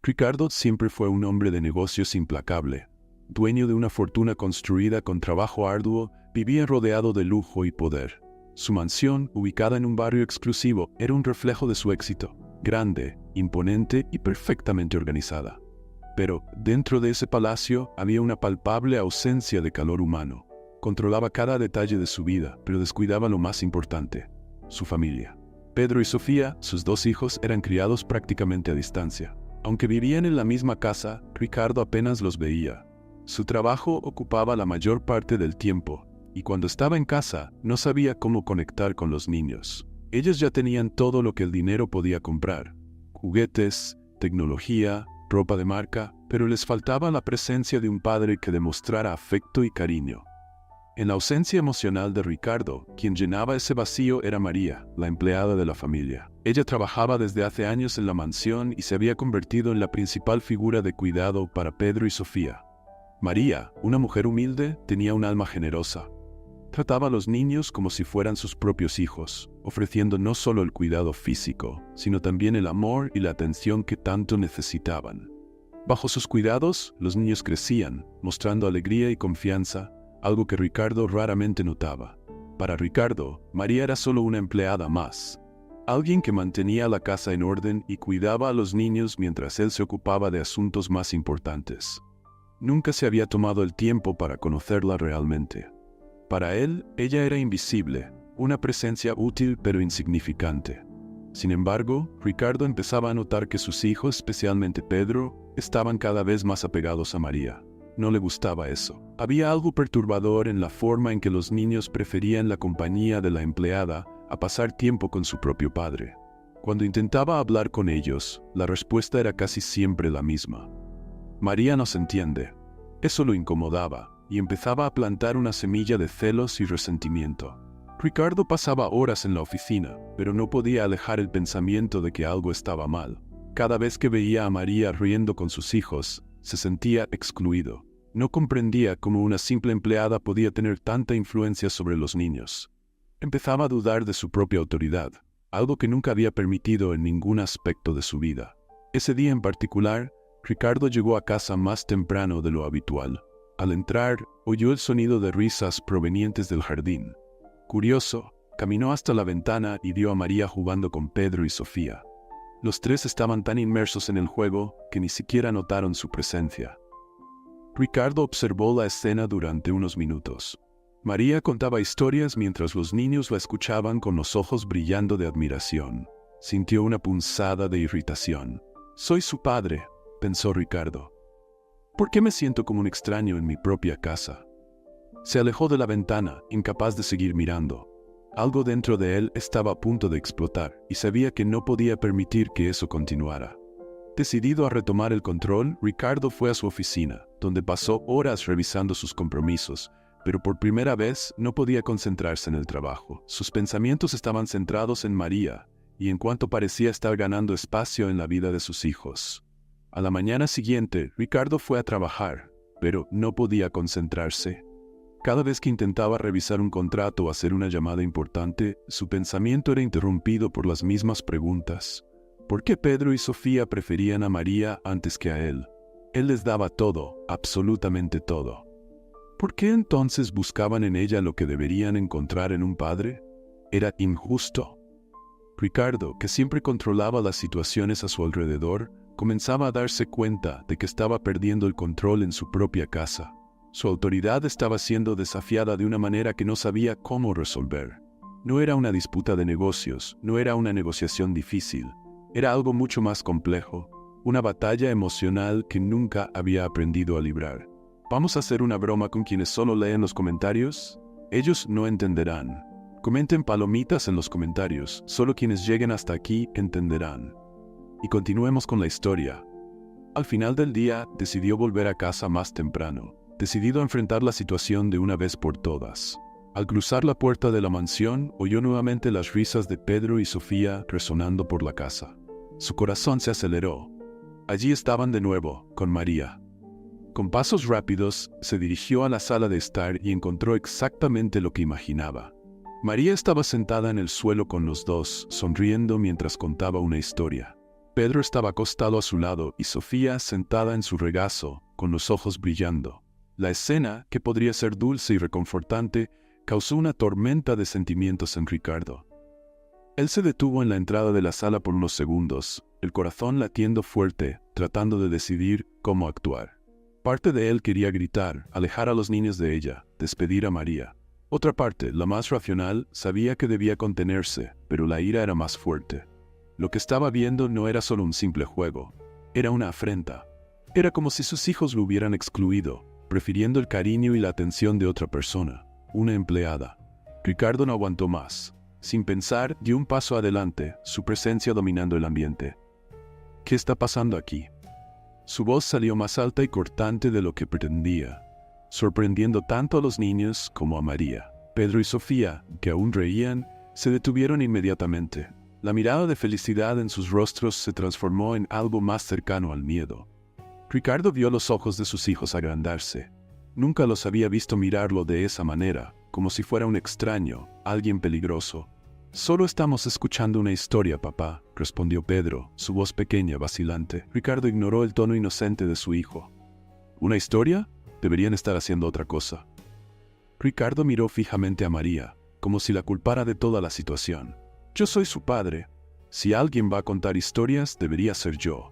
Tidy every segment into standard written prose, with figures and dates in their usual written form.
Ricardo siempre fue un hombre de negocios implacable. Dueño de una fortuna construida con trabajo arduo, vivía rodeado de lujo y poder. Su mansión, ubicada en un barrio exclusivo, era un reflejo de su éxito, grande, imponente y perfectamente organizada. Pero dentro de ese palacio había una palpable ausencia de calor humano. Controlaba cada detalle de su vida, pero descuidaba lo más importante: su familia. Pedro y Sofía, sus dos hijos, eran criados prácticamente a distancia. Aunque vivían en la misma casa, Ricardo apenas los veía. Su trabajo ocupaba la mayor parte del tiempo, y cuando estaba en casa, no sabía cómo conectar con los niños. Ellos ya tenían todo lo que el dinero podía comprar: juguetes, tecnología, ropa de marca, pero les faltaba la presencia de un padre que demostrara afecto y cariño. En la ausencia emocional de Ricardo, quien llenaba ese vacío era María, la empleada de la familia. Ella trabajaba desde hace años en la mansión y se había convertido en la principal figura de cuidado para Pedro y Sofía. María, una mujer humilde, tenía un alma generosa. Trataba a los niños como si fueran sus propios hijos, ofreciendo no solo el cuidado físico, sino también el amor y la atención que tanto necesitaban. Bajo sus cuidados, los niños crecían, mostrando alegría y confianza, algo que Ricardo raramente notaba. Para Ricardo, María era solo una empleada más, alguien que mantenía la casa en orden y cuidaba a los niños mientras él se ocupaba de asuntos más importantes. Nunca se había tomado el tiempo para conocerla realmente. Para él, ella era invisible, una presencia útil pero insignificante. Sin embargo, Ricardo empezaba a notar que sus hijos, especialmente Pedro, estaban cada vez más apegados a María. No le gustaba eso. Había algo perturbador en la forma en que los niños preferían la compañía de la empleada a pasar tiempo con su propio padre. Cuando intentaba hablar con ellos, la respuesta era casi siempre la misma: María nos entiende. Eso lo incomodaba, y empezaba a plantar una semilla de celos y resentimiento. Ricardo pasaba horas en la oficina, pero no podía alejar el pensamiento de que algo estaba mal. Cada vez que veía a María riendo con sus hijos, se sentía excluido. No comprendía cómo una simple empleada podía tener tanta influencia sobre los niños. Empezaba a dudar de su propia autoridad, algo que nunca había permitido en ningún aspecto de su vida. Ese día en particular, Ricardo llegó a casa más temprano de lo habitual. Al entrar, oyó el sonido de risas provenientes del jardín. Curioso, caminó hasta la ventana y vio a María jugando con Pedro y Sofía. Los tres estaban tan inmersos en el juego que ni siquiera notaron su presencia. Ricardo observó la escena durante unos minutos. María contaba historias mientras los niños la escuchaban con los ojos brillando de admiración. Sintió una punzada de irritación. «Soy su padre», pensó Ricardo. «¿Por qué me siento como un extraño en mi propia casa?» Se alejó de la ventana, incapaz de seguir mirando. Algo dentro de él estaba a punto de explotar, y sabía que no podía permitir que eso continuara. Decidido a retomar el control, Ricardo fue a su oficina, donde pasó horas revisando sus compromisos, pero por primera vez no podía concentrarse en el trabajo. Sus pensamientos estaban centrados en María, y en cuanto parecía estar ganando espacio en la vida de sus hijos. A la mañana siguiente, Ricardo fue a trabajar, pero no podía concentrarse. Cada vez que intentaba revisar un contrato o hacer una llamada importante, su pensamiento era interrumpido por las mismas preguntas. ¿Por qué Pedro y Sofía preferían a María antes que a él? Él les daba todo, absolutamente todo. ¿Por qué entonces buscaban en ella lo que deberían encontrar en un padre? Era injusto. Ricardo, que siempre controlaba las situaciones a su alrededor, comenzaba a darse cuenta de que estaba perdiendo el control en su propia casa. Su autoridad estaba siendo desafiada de una manera que no sabía cómo resolver. No era una disputa de negocios, no era una negociación difícil. Era algo mucho más complejo, una batalla emocional que nunca había aprendido a librar. ¿Vamos a hacer una broma con quienes solo leen los comentarios? Ellos no entenderán. Comenten palomitas en los comentarios, solo quienes lleguen hasta aquí entenderán. Y continuemos con la historia. Al final del día, decidió volver a casa más temprano, decidido a enfrentar la situación de una vez por todas. Al cruzar la puerta de la mansión, oyó nuevamente las risas de Pedro y Sofía resonando por la casa. Su corazón se aceleró. Allí estaban de nuevo, con María. Con pasos rápidos, se dirigió a la sala de estar y encontró exactamente lo que imaginaba. María estaba sentada en el suelo con los dos, sonriendo mientras contaba una historia. Pedro estaba acostado a su lado y Sofía sentada en su regazo, con los ojos brillando. La escena, que podría ser dulce y reconfortante, causó una tormenta de sentimientos en Ricardo. Él se detuvo en la entrada de la sala por unos segundos, el corazón latiendo fuerte, tratando de decidir cómo actuar. Parte de él quería gritar, alejar a los niños de ella, despedir a María. Otra parte, la más racional, sabía que debía contenerse, pero la ira era más fuerte. Lo que estaba viendo no era solo un simple juego, era una afrenta. Era como si sus hijos lo hubieran excluido, prefiriendo el cariño y la atención de otra persona, una empleada. Ricardo no aguantó más. Sin pensar, dio un paso adelante, su presencia dominando el ambiente. ¿Qué está pasando aquí? Su voz salió más alta y cortante de lo que pretendía, sorprendiendo tanto a los niños como a María. Pedro y Sofía, que aún reían, se detuvieron inmediatamente. La mirada de felicidad en sus rostros se transformó en algo más cercano al miedo. Ricardo vio los ojos de sus hijos agrandarse. Nunca los había visto mirarlo de esa manera, como si fuera un extraño, alguien peligroso. «Solo estamos escuchando una historia, papá», respondió Pedro, su voz pequeña, vacilante. Ricardo ignoró el tono inocente de su hijo. «¿Una historia? Deberían estar haciendo otra cosa». Ricardo miró fijamente a María, como si la culpara de toda la situación. «Yo soy su padre. Si alguien va a contar historias, debería ser yo».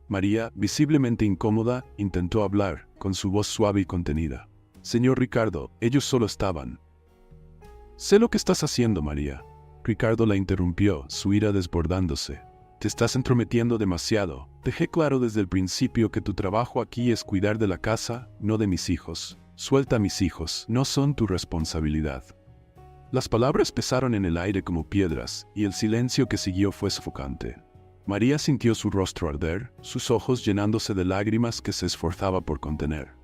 María, visiblemente incómoda, intentó hablar, con su voz suave y contenida. «Señor Ricardo, ellos solo estaban». «Sé lo que estás haciendo, María». Ricardo la interrumpió, su ira desbordándose. «Te estás entrometiendo demasiado. Dejé claro desde el principio que tu trabajo aquí es cuidar de la casa, no de mis hijos. Suelta a mis hijos, no son tu responsabilidad». Las palabras pesaron en el aire como piedras, y el silencio que siguió fue sofocante. María sintió su rostro arder, sus ojos llenándose de lágrimas que se esforzaba por contener.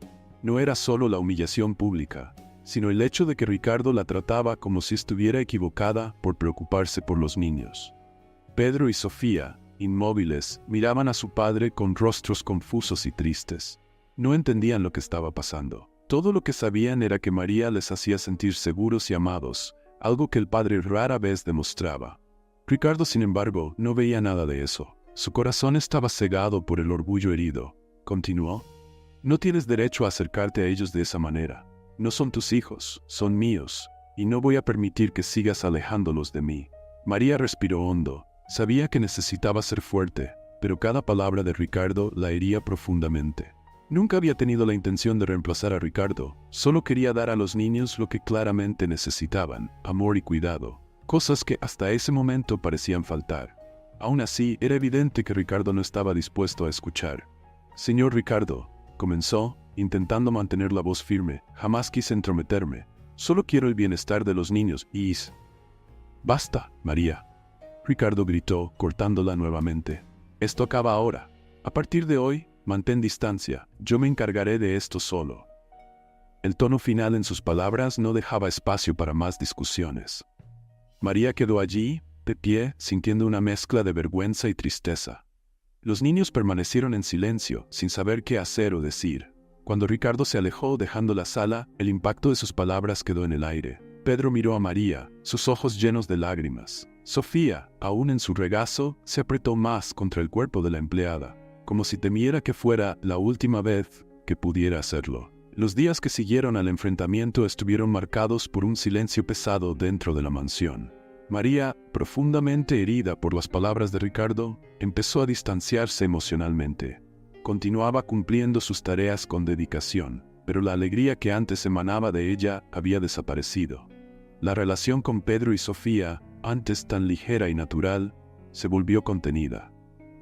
No era solo la humillación pública, sino el hecho de que Ricardo la trataba como si estuviera equivocada por preocuparse por los niños. Pedro y Sofía, inmóviles, miraban a su padre con rostros confusos y tristes. No entendían lo que estaba pasando. Todo lo que sabían era que María les hacía sentir seguros y amados, algo que el padre rara vez demostraba. Ricardo, sin embargo, no veía nada de eso. Su corazón estaba cegado por el orgullo herido. Continuó: «No tienes derecho a acercarte a ellos de esa manera. No son tus hijos, son míos, y no voy a permitir que sigas alejándolos de mí». María respiró hondo. Sabía que necesitaba ser fuerte, pero cada palabra de Ricardo la hería profundamente. Nunca había tenido la intención de reemplazar a Ricardo, solo quería dar a los niños lo que claramente necesitaban, amor y cuidado, cosas que hasta ese momento parecían faltar. Aún así, era evidente que Ricardo no estaba dispuesto a escuchar. «Señor Ricardo», comenzó, intentando mantener la voz firme, «jamás quise entrometerme. Solo quiero el bienestar de los niños y...» «Basta, María», Ricardo gritó, cortándola nuevamente. «Esto acaba ahora. A partir de hoy, mantén distancia. Yo me encargaré de esto solo». El tono final en sus palabras no dejaba espacio para más discusiones. María quedó allí, de pie, sintiendo una mezcla de vergüenza y tristeza. Los niños permanecieron en silencio, sin saber qué hacer o decir. Cuando Ricardo se alejó dejando la sala, el impacto de sus palabras quedó en el aire. Pedro miró a María, sus ojos llenos de lágrimas. Sofía, aún en su regazo, se apretó más contra el cuerpo de la empleada, como si temiera que fuera la última vez que pudiera hacerlo. Los días que siguieron al enfrentamiento estuvieron marcados por un silencio pesado dentro de la mansión. María, profundamente herida por las palabras de Ricardo, empezó a distanciarse emocionalmente. Continuaba cumpliendo sus tareas con dedicación, pero la alegría que antes emanaba de ella había desaparecido. La relación con Pedro y Sofía, antes tan ligera y natural, se volvió contenida.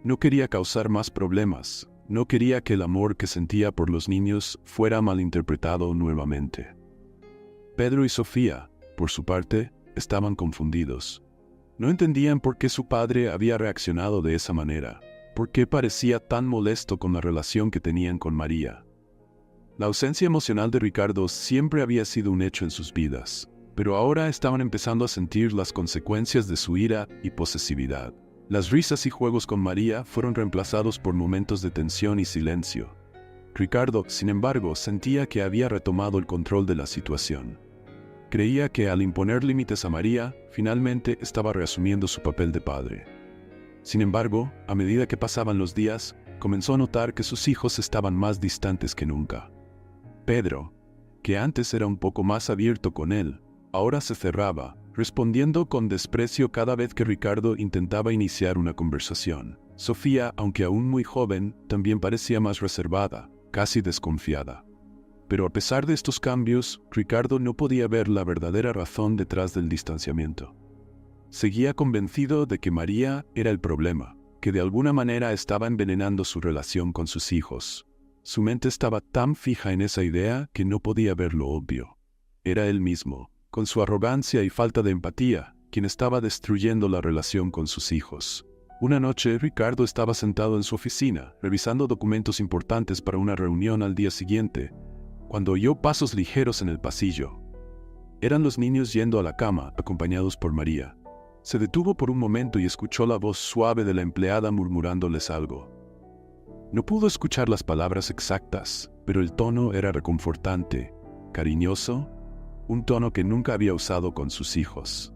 No quería causar más problemas, no quería que el amor que sentía por los niños fuera malinterpretado nuevamente. Pedro y Sofía, por su parte, estaban confundidos. No entendían por qué su padre había reaccionado de esa manera, por qué parecía tan molesto con la relación que tenían con María. La ausencia emocional de Ricardo siempre había sido un hecho en sus vidas, pero ahora estaban empezando a sentir las consecuencias de su ira y posesividad. Las risas y juegos con María fueron reemplazados por momentos de tensión y silencio. Ricardo, sin embargo, sentía que había retomado el control de la situación. Creía que al imponer límites a María, finalmente estaba reasumiendo su papel de padre. Sin embargo, a medida que pasaban los días, comenzó a notar que sus hijos estaban más distantes que nunca. Pedro, que antes era un poco más abierto con él, ahora se cerraba, respondiendo con desprecio cada vez que Ricardo intentaba iniciar una conversación. Sofía, aunque aún muy joven, también parecía más reservada, casi desconfiada. Pero a pesar de estos cambios, Ricardo no podía ver la verdadera razón detrás del distanciamiento. Seguía convencido de que María era el problema, que de alguna manera estaba envenenando su relación con sus hijos. Su mente estaba tan fija en esa idea que no podía ver lo obvio. Era él mismo, con su arrogancia y falta de empatía, quien estaba destruyendo la relación con sus hijos. Una noche, Ricardo estaba sentado en su oficina, revisando documentos importantes para una reunión al día siguiente, cuando oyó pasos ligeros en el pasillo. Eran los niños yendo a la cama, acompañados por María. Se detuvo por un momento y escuchó la voz suave de la empleada murmurándoles algo. No pudo escuchar las palabras exactas, pero el tono era reconfortante, cariñoso, un tono que nunca había usado con sus hijos.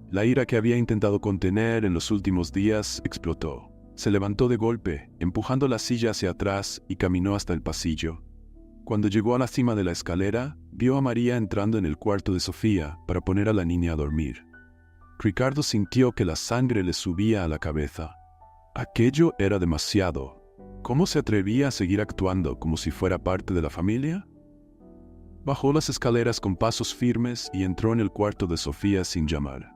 La ira que había intentado contener en los últimos días explotó. Se levantó de golpe, empujando la silla hacia atrás y caminó hasta el pasillo. Cuando llegó a la cima de la escalera, vio a María entrando en el cuarto de Sofía para poner a la niña a dormir. Ricardo sintió que la sangre le subía a la cabeza. Aquello era demasiado. ¿Cómo se atrevía a seguir actuando como si fuera parte de la familia? Bajó las escaleras con pasos firmes y entró en el cuarto de Sofía sin llamar.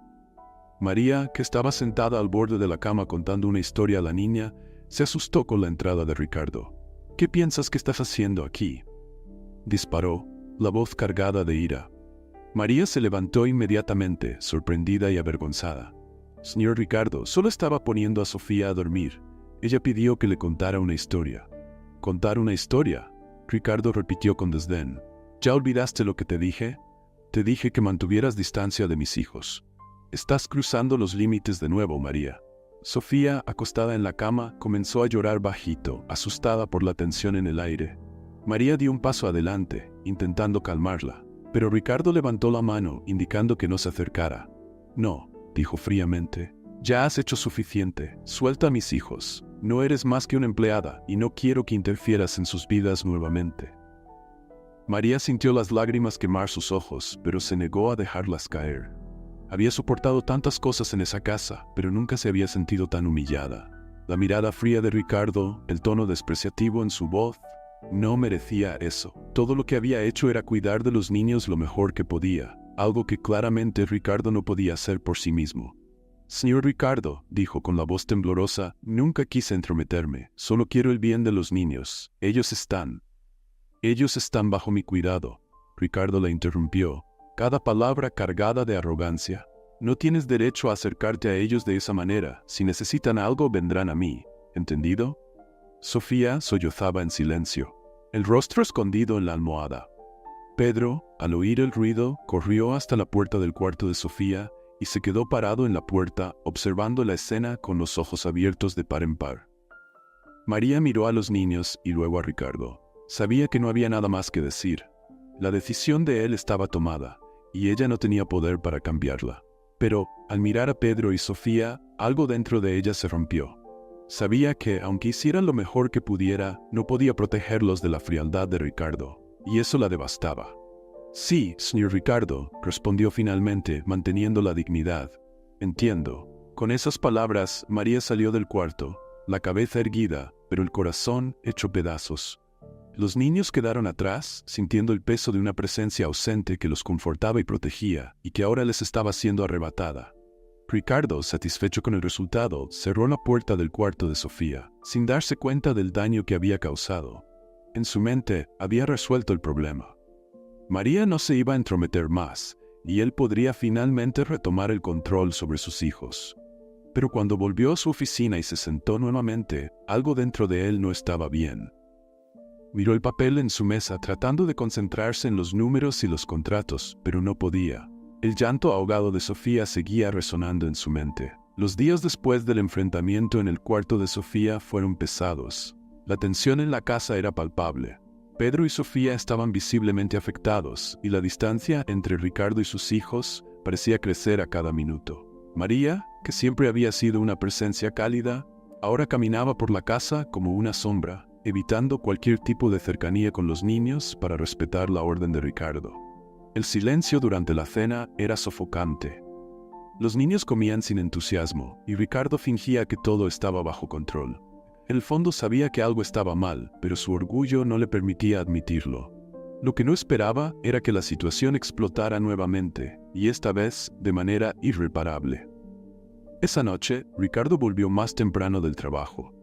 María, que estaba sentada al borde de la cama contando una historia a la niña, se asustó con la entrada de Ricardo. ¿Qué piensas que estás haciendo aquí?, disparó, la voz cargada de ira. María se levantó inmediatamente, sorprendida y avergonzada. Señor Ricardo, solo estaba poniendo a Sofía a dormir. Ella pidió que le contara una historia. ¿Contar una historia?, Ricardo repitió con desdén. ¿Ya olvidaste lo que te dije? Te dije que mantuvieras distancia de mis hijos. Estás cruzando los límites de nuevo, María. Sofía, acostada en la cama, comenzó a llorar bajito, asustada por la tensión en el aire. María dio un paso adelante, intentando calmarla, pero Ricardo levantó la mano, indicando que no se acercara. No, dijo fríamente. Ya has hecho suficiente. Suelta a mis hijos. No eres más que una empleada y no quiero que interfieras en sus vidas nuevamente. María sintió las lágrimas quemar sus ojos, pero se negó a dejarlas caer. Había soportado tantas cosas en esa casa, pero nunca se había sentido tan humillada. La mirada fría de Ricardo, el tono despreciativo en su voz, no merecía eso. Todo lo que había hecho era cuidar de los niños lo mejor que podía, algo que claramente Ricardo no podía hacer por sí mismo. Señor Ricardo, dijo con la voz temblorosa, nunca quise entrometerme, solo quiero el bien de los niños. Ellos están bajo mi cuidado. Ricardo la interrumpió, cada palabra cargada de arrogancia. No tienes derecho a acercarte a ellos de esa manera. Si necesitan algo, vendrán a mí. ¿Entendido? Sofía sollozaba en silencio, el rostro escondido en la almohada. Pedro, al oír el ruido, corrió hasta la puerta del cuarto de Sofía y se quedó parado en la puerta, observando la escena con los ojos abiertos de par en par. María miró a los niños y luego a Ricardo. Sabía que no había nada más que decir. La decisión de él estaba tomada, y ella no tenía poder para cambiarla. Pero, al mirar a Pedro y Sofía, algo dentro de ella se rompió. Sabía que, aunque hiciera lo mejor que pudiera, no podía protegerlos de la frialdad de Ricardo, y eso la devastaba. Sí, señor Ricardo, respondió finalmente, manteniendo la dignidad. Entiendo. Con esas palabras, María salió del cuarto, la cabeza erguida, pero el corazón hecho pedazos. Los niños quedaron atrás, sintiendo el peso de una presencia ausente que los confortaba y protegía, y que ahora les estaba siendo arrebatada. Ricardo, satisfecho con el resultado, cerró la puerta del cuarto de Sofía, sin darse cuenta del daño que había causado. En su mente, había resuelto el problema. María no se iba a entrometer más, y él podría finalmente retomar el control sobre sus hijos. Pero cuando volvió a su oficina y se sentó nuevamente, algo dentro de él no estaba bien. Miró el papel en su mesa tratando de concentrarse en los números y los contratos, pero no podía. El llanto ahogado de Sofía seguía resonando en su mente. Los días después del enfrentamiento en el cuarto de Sofía fueron pesados. La tensión en la casa era palpable. Pedro y Sofía estaban visiblemente afectados, y la distancia entre Ricardo y sus hijos parecía crecer a cada minuto. María, que siempre había sido una presencia cálida, ahora caminaba por la casa como una sombra, evitando cualquier tipo de cercanía con los niños para respetar la orden de Ricardo. El silencio durante la cena era sofocante. Los niños comían sin entusiasmo, y Ricardo fingía que todo estaba bajo control. En el fondo sabía que algo estaba mal, pero su orgullo no le permitía admitirlo. Lo que no esperaba era que la situación explotara nuevamente, y esta vez de manera irreparable. Esa noche, Ricardo volvió más temprano del trabajo.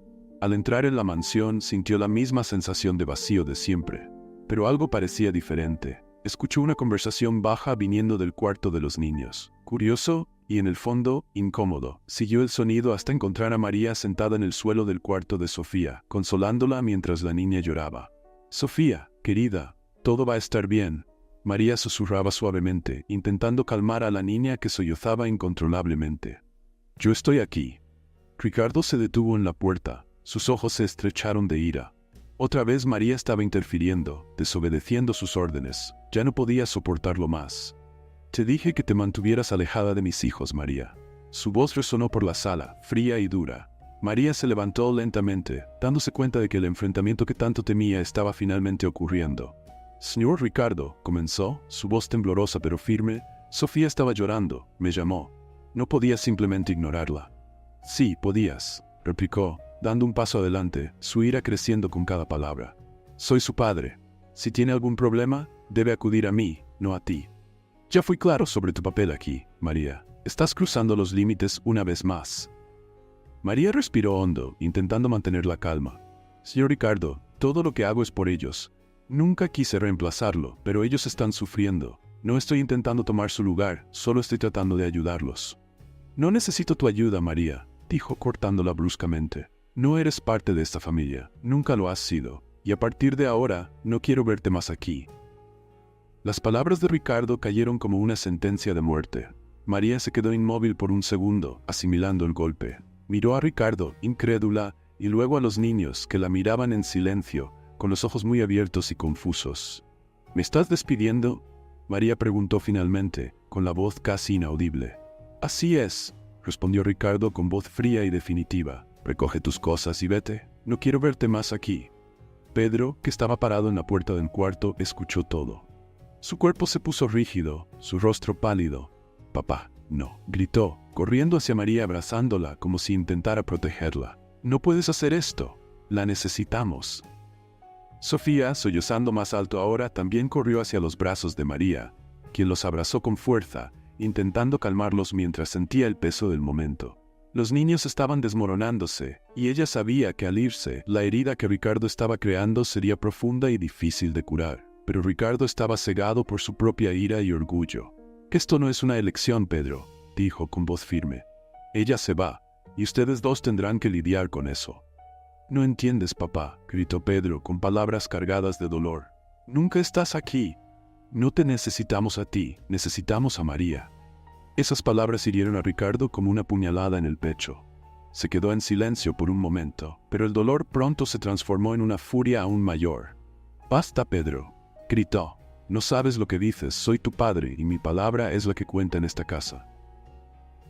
Al entrar en la mansión sintió la misma sensación de vacío de siempre, pero algo parecía diferente. Escuchó una conversación baja viniendo del cuarto de los niños. Curioso, y en el fondo, incómodo, siguió el sonido hasta encontrar a María sentada en el suelo del cuarto de Sofía, consolándola mientras la niña lloraba. «Sofía, querida, todo va a estar bien», María susurraba suavemente, intentando calmar a la niña que sollozaba incontrolablemente. «Yo estoy aquí». Ricardo se detuvo en la puerta, sus ojos se estrecharon de ira. Otra vez María estaba interfiriendo, desobedeciendo sus órdenes. Ya no podía soportarlo más. «Te dije que te mantuvieras alejada de mis hijos, María». Su voz resonó por la sala, fría y dura. María se levantó lentamente, dándose cuenta de que el enfrentamiento que tanto temía estaba finalmente ocurriendo. «Señor Ricardo», comenzó, su voz temblorosa pero firme, «Sofía estaba llorando, me llamó. No podía simplemente ignorarla». «Sí, podías», replicó, dando un paso adelante, su ira creciendo con cada palabra. «Soy su padre. Si tiene algún problema, debe acudir a mí, no a ti. Ya fui claro sobre tu papel aquí, María. Estás cruzando los límites una vez más». María respiró hondo, intentando mantener la calma. «Señor Ricardo, todo lo que hago es por ellos. Nunca quise reemplazarlo, pero ellos están sufriendo. No estoy intentando tomar su lugar, solo estoy tratando de ayudarlos». «No necesito tu ayuda, María», dijo cortándola bruscamente. «No eres parte de esta familia, nunca lo has sido, y a partir de ahora no quiero verte más aquí». Las palabras de Ricardo cayeron como una sentencia de muerte. María se quedó inmóvil por un segundo, asimilando el golpe. Miró a Ricardo, incrédula, y luego a los niños, que la miraban en silencio, con los ojos muy abiertos y confusos. «¿Me estás despidiendo?», María preguntó finalmente, con la voz casi inaudible. «Así es», respondió Ricardo con voz fría y definitiva. «Recoge tus cosas y vete. No quiero verte más aquí». Pedro, que estaba parado en la puerta del cuarto, escuchó todo. Su cuerpo se puso rígido, su rostro pálido. «Papá, no», gritó, corriendo hacia María abrazándola como si intentara protegerla. «No puedes hacer esto. La necesitamos». Sofía, sollozando más alto ahora, también corrió hacia los brazos de María, quien los abrazó con fuerza, intentando calmarlos mientras sentía el peso del momento. Los niños estaban desmoronándose, y ella sabía que al irse, la herida que Ricardo estaba creando sería profunda y difícil de curar. Pero Ricardo estaba cegado por su propia ira y orgullo. «Que esto no es una elección, Pedro», dijo con voz firme. «Ella se va, y ustedes dos tendrán que lidiar con eso». «No entiendes, papá», gritó Pedro con palabras cargadas de dolor. «Nunca estás aquí. No te necesitamos a ti, necesitamos a María». Esas palabras hirieron a Ricardo como una puñalada en el pecho. Se quedó en silencio por un momento, pero el dolor pronto se transformó en una furia aún mayor. «Basta, Pedro», gritó. «No sabes lo que dices, soy tu padre y mi palabra es la que cuenta en esta casa».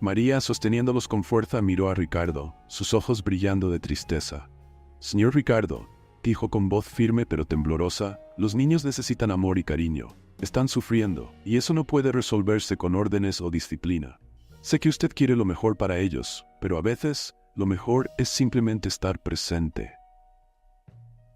María, sosteniéndolos con fuerza, miró a Ricardo, sus ojos brillando de tristeza. «Señor Ricardo», dijo con voz firme pero temblorosa, «los niños necesitan amor y cariño. Están sufriendo, y eso no puede resolverse con órdenes o disciplina. Sé que usted quiere lo mejor para ellos, pero a veces, lo mejor es simplemente estar presente».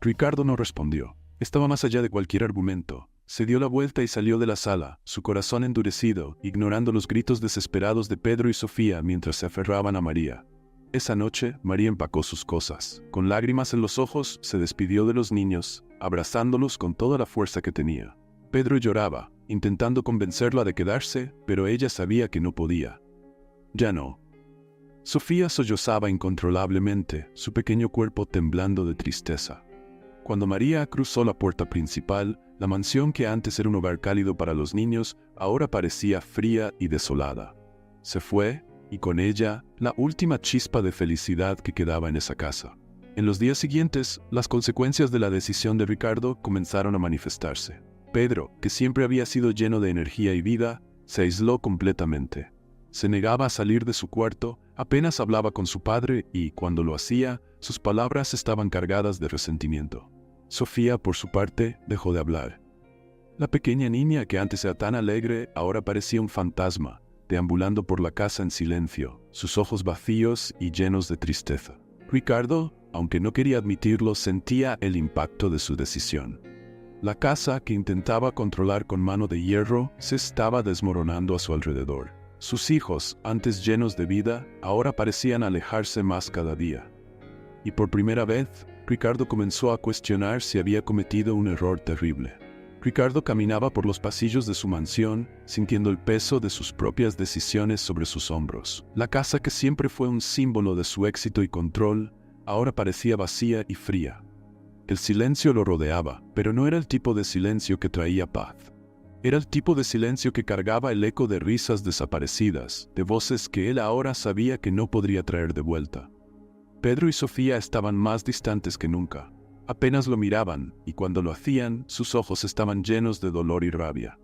Ricardo no respondió. Estaba más allá de cualquier argumento. Se dio la vuelta y salió de la sala, su corazón endurecido, ignorando los gritos desesperados de Pedro y Sofía mientras se aferraban a María. Esa noche, María empacó sus cosas. Con lágrimas en los ojos, se despidió de los niños, abrazándolos con toda la fuerza que tenía. Pedro lloraba, intentando convencerla de quedarse, pero ella sabía que no podía. Ya no. Sofía sollozaba incontrolablemente, su pequeño cuerpo temblando de tristeza. Cuando María cruzó la puerta principal, la mansión que antes era un hogar cálido para los niños, ahora parecía fría y desolada. Se fue, y con ella, la última chispa de felicidad que quedaba en esa casa. En los días siguientes, las consecuencias de la decisión de Ricardo comenzaron a manifestarse. Pedro, que siempre había sido lleno de energía y vida, se aisló completamente. Se negaba a salir de su cuarto, apenas hablaba con su padre y, cuando lo hacía, sus palabras estaban cargadas de resentimiento. Sofía, por su parte, dejó de hablar. La pequeña niña que antes era tan alegre, ahora parecía un fantasma, deambulando por la casa en silencio, sus ojos vacíos y llenos de tristeza. Ricardo, aunque no quería admitirlo, sentía el impacto de su decisión. La casa, que intentaba controlar con mano de hierro, se estaba desmoronando a su alrededor. Sus hijos, antes llenos de vida, ahora parecían alejarse más cada día. Y por primera vez, Ricardo comenzó a cuestionar si había cometido un error terrible. Ricardo caminaba por los pasillos de su mansión, sintiendo el peso de sus propias decisiones sobre sus hombros. La casa, que siempre fue un símbolo de su éxito y control, ahora parecía vacía y fría. El silencio lo rodeaba, pero no era el tipo de silencio que traía paz. Era el tipo de silencio que cargaba el eco de risas desaparecidas, de voces que él ahora sabía que no podría traer de vuelta. Pedro y Sofía estaban más distantes que nunca. Apenas lo miraban, y cuando lo hacían, sus ojos estaban llenos de dolor y rabia.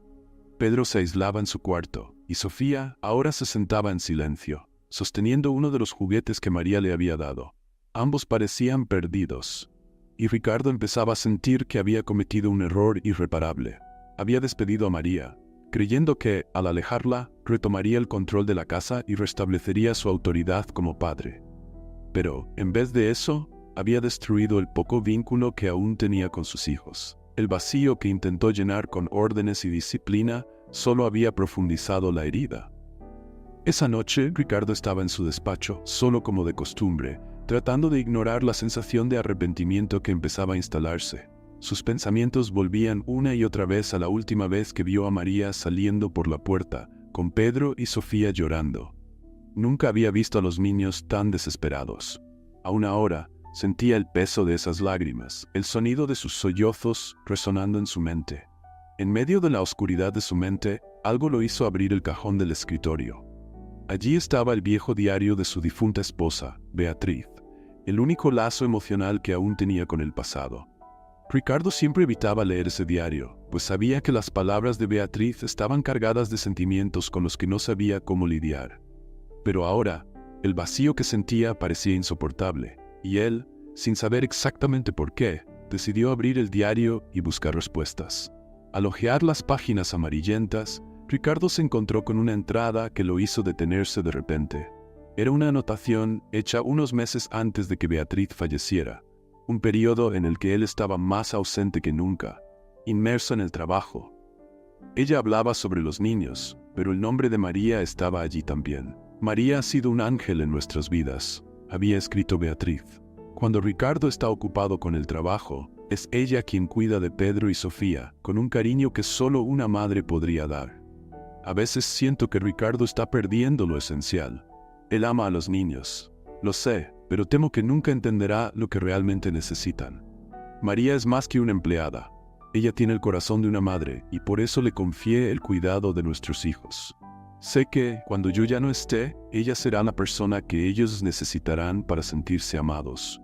Pedro se aislaba en su cuarto, y Sofía ahora se sentaba en silencio, sosteniendo uno de los juguetes que María le había dado. Ambos parecían perdidos, y Ricardo empezaba a sentir que había cometido un error irreparable. Había despedido a María, creyendo que, al alejarla, retomaría el control de la casa y restablecería su autoridad como padre. Pero, en vez de eso, había destruido el poco vínculo que aún tenía con sus hijos. El vacío que intentó llenar con órdenes y disciplina solo había profundizado la herida. Esa noche, Ricardo estaba en su despacho, solo como de costumbre, tratando de ignorar la sensación de arrepentimiento que empezaba a instalarse. Sus pensamientos volvían una y otra vez a la última vez que vio a María saliendo por la puerta, con Pedro y Sofía llorando. Nunca había visto a los niños tan desesperados. Aún ahora, sentía el peso de esas lágrimas, el sonido de sus sollozos resonando en su mente. En medio de la oscuridad de su mente, algo lo hizo abrir el cajón del escritorio. Allí estaba el viejo diario de su difunta esposa, Beatriz, el único lazo emocional que aún tenía con el pasado. Ricardo siempre evitaba leer ese diario, pues sabía que las palabras de Beatriz estaban cargadas de sentimientos con los que no sabía cómo lidiar. Pero ahora, el vacío que sentía parecía insoportable, y él, sin saber exactamente por qué, decidió abrir el diario y buscar respuestas. Al hojear las páginas amarillentas, Ricardo se encontró con una entrada que lo hizo detenerse de repente. Era una anotación hecha unos meses antes de que Beatriz falleciera, un periodo en el que él estaba más ausente que nunca, inmerso en el trabajo. Ella hablaba sobre los niños, pero el nombre de María estaba allí también. María ha sido un ángel en nuestras vidas, había escrito Beatriz. Cuando Ricardo está ocupado con el trabajo, es ella quien cuida de Pedro y Sofía, con un cariño que solo una madre podría dar. A veces siento que Ricardo está perdiendo lo esencial. Él ama a los niños, lo sé, pero temo que nunca entenderá lo que realmente necesitan. María es más que una empleada. Ella tiene el corazón de una madre y por eso le confié el cuidado de nuestros hijos. Sé que, cuando yo ya no esté, ella será la persona que ellos necesitarán para sentirse amados.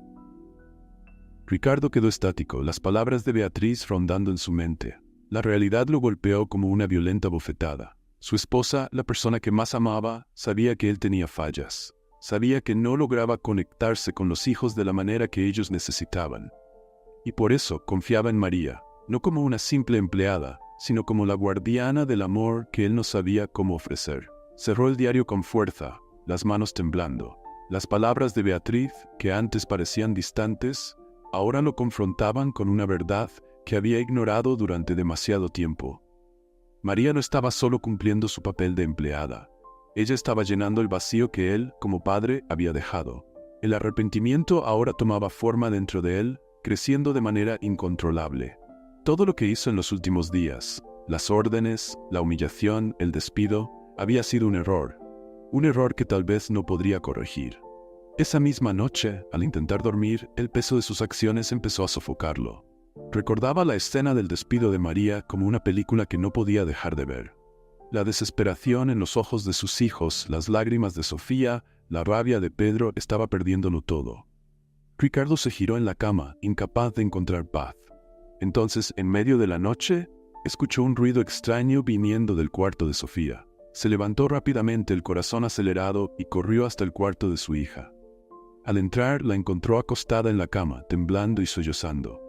Ricardo quedó estático, las palabras de Beatriz rondando en su mente. La realidad lo golpeó como una violenta bofetada. Su esposa, la persona que más amaba, sabía que él tenía fallas. Sabía que no lograba conectarse con los hijos de la manera que ellos necesitaban. Y por eso confiaba en María, no como una simple empleada, sino como la guardiana del amor que él no sabía cómo ofrecer. Cerró el diario con fuerza, las manos temblando. Las palabras de Beatriz, que antes parecían distantes, ahora lo confrontaban con una verdad que había ignorado durante demasiado tiempo. María no estaba solo cumpliendo su papel de empleada. Ella estaba llenando el vacío que él, como padre, había dejado. El arrepentimiento ahora tomaba forma dentro de él, creciendo de manera incontrolable. Todo lo que hizo en los últimos días, las órdenes, la humillación, el despido, había sido un error que tal vez no podría corregir. Esa misma noche, al intentar dormir, el peso de sus acciones empezó a sofocarlo. Recordaba la escena del despido de María como una película que no podía dejar de ver. La desesperación en los ojos de sus hijos, las lágrimas de Sofía, la rabia de Pedro, estaba perdiéndolo todo. Ricardo se giró en la cama, incapaz de encontrar paz. Entonces, en medio de la noche, escuchó un ruido extraño viniendo del cuarto de Sofía. Se levantó rápidamente, el corazón acelerado, y corrió hasta el cuarto de su hija. Al entrar, la encontró acostada en la cama, temblando y sollozando.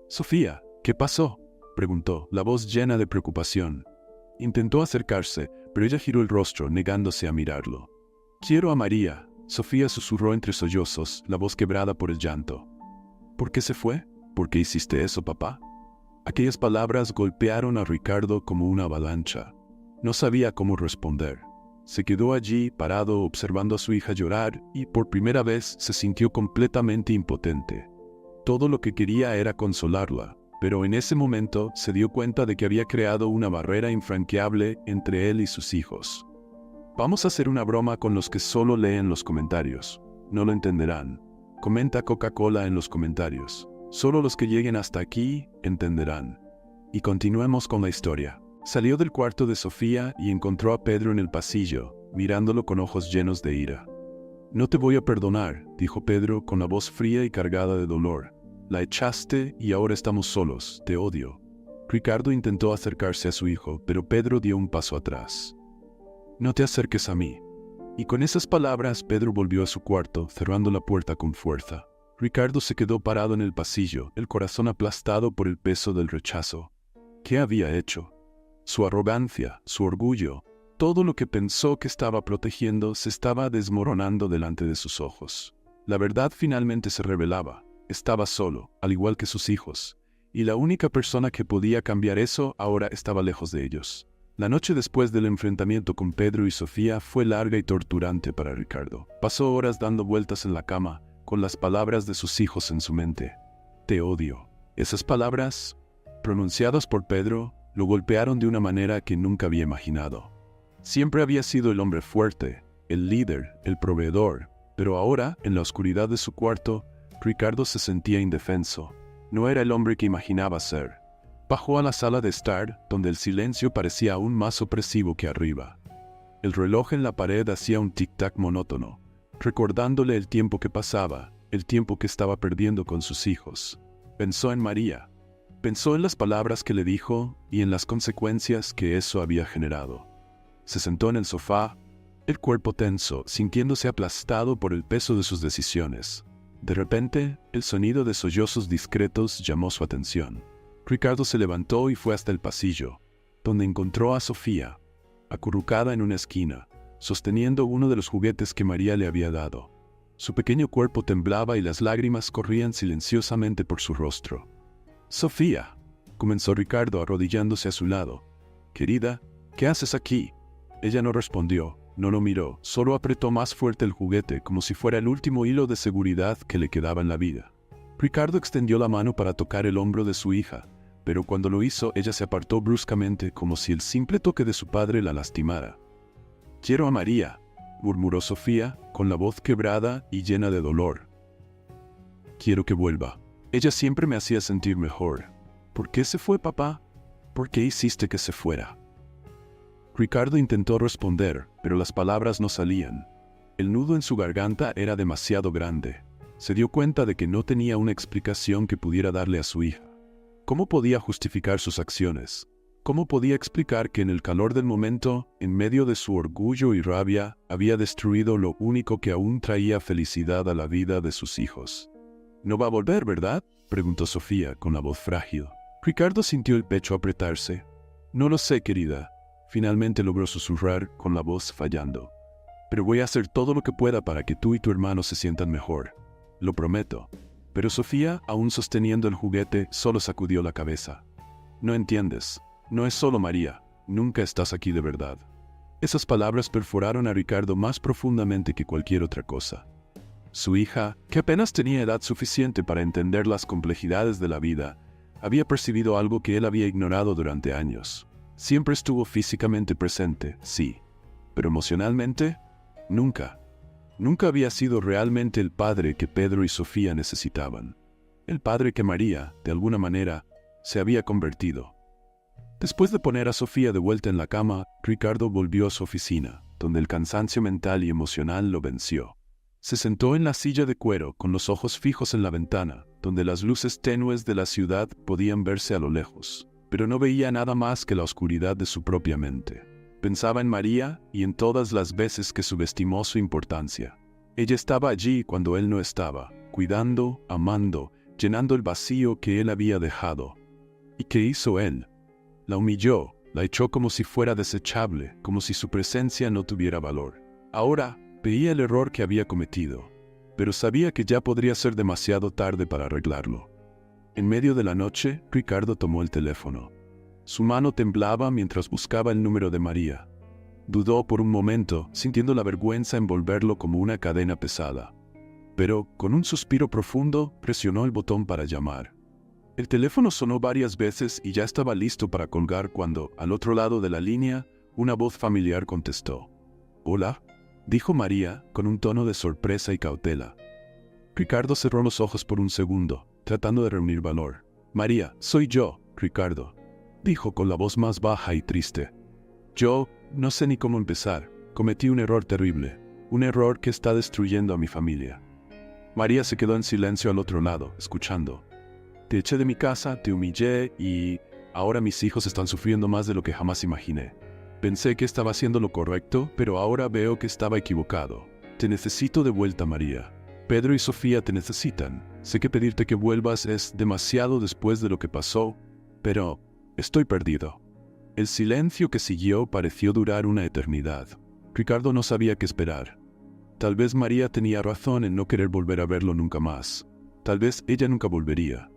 «Sofía, ¿qué pasó?», preguntó, la voz llena de preocupación. Intentó acercarse, pero ella giró el rostro, negándose a mirarlo. «Quiero a María», Sofía susurró entre sollozos, la voz quebrada por el llanto. «¿Por qué se fue? ¿Por qué hiciste eso, papá?». Aquellas palabras golpearon a Ricardo como una avalancha. No sabía cómo responder. Se quedó allí, parado, observando a su hija llorar, y por primera vez se sintió completamente impotente. Todo lo que quería era consolarla, pero en ese momento se dio cuenta de que había creado una barrera infranqueable entre él y sus hijos. «Vamos a hacer una broma con los que solo leen los comentarios. No lo entenderán. Comenta Coca-Cola en los comentarios. Solo los que lleguen hasta aquí entenderán». Y continuemos con la historia. Salió del cuarto de Sofía y encontró a Pedro en el pasillo, mirándolo con ojos llenos de ira. «No te voy a perdonar», dijo Pedro con la voz fría y cargada de dolor. «La echaste y ahora estamos solos. Te odio». Ricardo intentó acercarse a su hijo, pero Pedro dio un paso atrás. «No te acerques a mí». Y con esas palabras, Pedro volvió a su cuarto, cerrando la puerta con fuerza. Ricardo se quedó parado en el pasillo, el corazón aplastado por el peso del rechazo. ¿Qué había hecho? Su arrogancia, su orgullo, todo lo que pensó que estaba protegiendo se estaba desmoronando delante de sus ojos. La verdad finalmente se revelaba. Estaba solo, al igual que sus hijos, y la única persona que podía cambiar eso ahora estaba lejos de ellos. La noche después del enfrentamiento con Pedro y Sofía fue larga y torturante para Ricardo. Pasó horas dando vueltas en la cama, con las palabras de sus hijos en su mente. «Te odio». Esas palabras, pronunciadas por Pedro, lo golpearon de una manera que nunca había imaginado. Siempre había sido el hombre fuerte, el líder, el proveedor, pero ahora, en la oscuridad de su cuarto, Ricardo se sentía indefenso. No era el hombre que imaginaba ser. Bajó a la sala de estar, donde el silencio parecía aún más opresivo que arriba. El reloj en la pared hacía un tic-tac monótono, recordándole el tiempo que pasaba, el tiempo que estaba perdiendo con sus hijos. Pensó en María. Pensó en las palabras que le dijo y en las consecuencias que eso había generado. Se sentó en el sofá, el cuerpo tenso, sintiéndose aplastado por el peso de sus decisiones. De repente, el sonido de sollozos discretos llamó su atención. Ricardo se levantó y fue hasta el pasillo, donde encontró a Sofía, acurrucada en una esquina, sosteniendo uno de los juguetes que María le había dado. Su pequeño cuerpo temblaba y las lágrimas corrían silenciosamente por su rostro. «Sofía», comenzó Ricardo arrodillándose a su lado. «Querida, ¿qué haces aquí?». Ella no respondió, no lo miró, solo apretó más fuerte el juguete como si fuera el último hilo de seguridad que le quedaba en la vida. Ricardo extendió la mano para tocar el hombro de su hija, pero cuando lo hizo ella se apartó bruscamente como si el simple toque de su padre la lastimara. «Quiero a María», murmuró Sofía, con la voz quebrada y llena de dolor. «Quiero que vuelva. Ella siempre me hacía sentir mejor. ¿Por qué se fue, papá? ¿Por qué hiciste que se fuera?». Ricardo intentó responder, pero las palabras no salían. El nudo en su garganta era demasiado grande. Se dio cuenta de que no tenía una explicación que pudiera darle a su hija. ¿Cómo podía justificar sus acciones? ¿Cómo podía explicar que en el calor del momento, en medio de su orgullo y rabia, había destruido lo único que aún traía felicidad a la vida de sus hijos? «No va a volver, ¿verdad?», preguntó Sofía con la voz frágil. Ricardo sintió el pecho apretarse. «No lo sé, querida», finalmente logró susurrar con la voz fallando. «Pero voy a hacer todo lo que pueda para que tú y tu hermano se sientan mejor. Lo prometo». Pero Sofía, aún sosteniendo el juguete, solo sacudió la cabeza. «No entiendes. No es solo María. Nunca estás aquí de verdad». Esas palabras perforaron a Ricardo más profundamente que cualquier otra cosa. Su hija, que apenas tenía edad suficiente para entender las complejidades de la vida, había percibido algo que él había ignorado durante años. Siempre estuvo físicamente presente, sí, pero emocionalmente, nunca. Nunca había sido realmente el padre que Pedro y Sofía necesitaban. El padre que María, de alguna manera, se había convertido. Después de poner a Sofía de vuelta en la cama, Ricardo volvió a su oficina, donde el cansancio mental y emocional lo venció. Se sentó en la silla de cuero con los ojos fijos en la ventana, donde las luces tenues de la ciudad podían verse a lo lejos, pero no veía nada más que la oscuridad de su propia mente. Pensaba en María y en todas las veces que subestimó su importancia. Ella estaba allí cuando él no estaba, cuidando, amando, llenando el vacío que él había dejado. ¿Y qué hizo él? La humilló, la echó como si fuera desechable, como si su presencia no tuviera valor. Ahora veía el error que había cometido, pero sabía que ya podría ser demasiado tarde para arreglarlo. En medio de la noche, Ricardo tomó el teléfono. Su mano temblaba mientras buscaba el número de María. Dudó por un momento, sintiendo la vergüenza envolverlo como una cadena pesada. Pero, con un suspiro profundo, presionó el botón para llamar. El teléfono sonó varias veces y ya estaba listo para colgar cuando, al otro lado de la línea, una voz familiar contestó. «Hola», dijo María, con un tono de sorpresa y cautela. Ricardo cerró los ojos por un segundo, tratando de reunir valor. «María, soy yo, Ricardo», dijo con la voz más baja y triste. «Yo no sé ni cómo empezar. Cometí un error terrible, un error que está destruyendo a mi familia». María se quedó en silencio al otro lado, escuchando. «Te eché de mi casa, te humillé y ahora mis hijos están sufriendo más de lo que jamás imaginé. Pensé que estaba haciendo lo correcto, pero ahora veo que estaba equivocado. Te necesito de vuelta, María. Pedro y Sofía te necesitan. Sé que pedirte que vuelvas es demasiado después de lo que pasó, pero estoy perdido». El silencio que siguió pareció durar una eternidad. Ricardo no sabía qué esperar. Tal vez María tenía razón en no querer volver a verlo nunca más. Tal vez ella nunca volvería.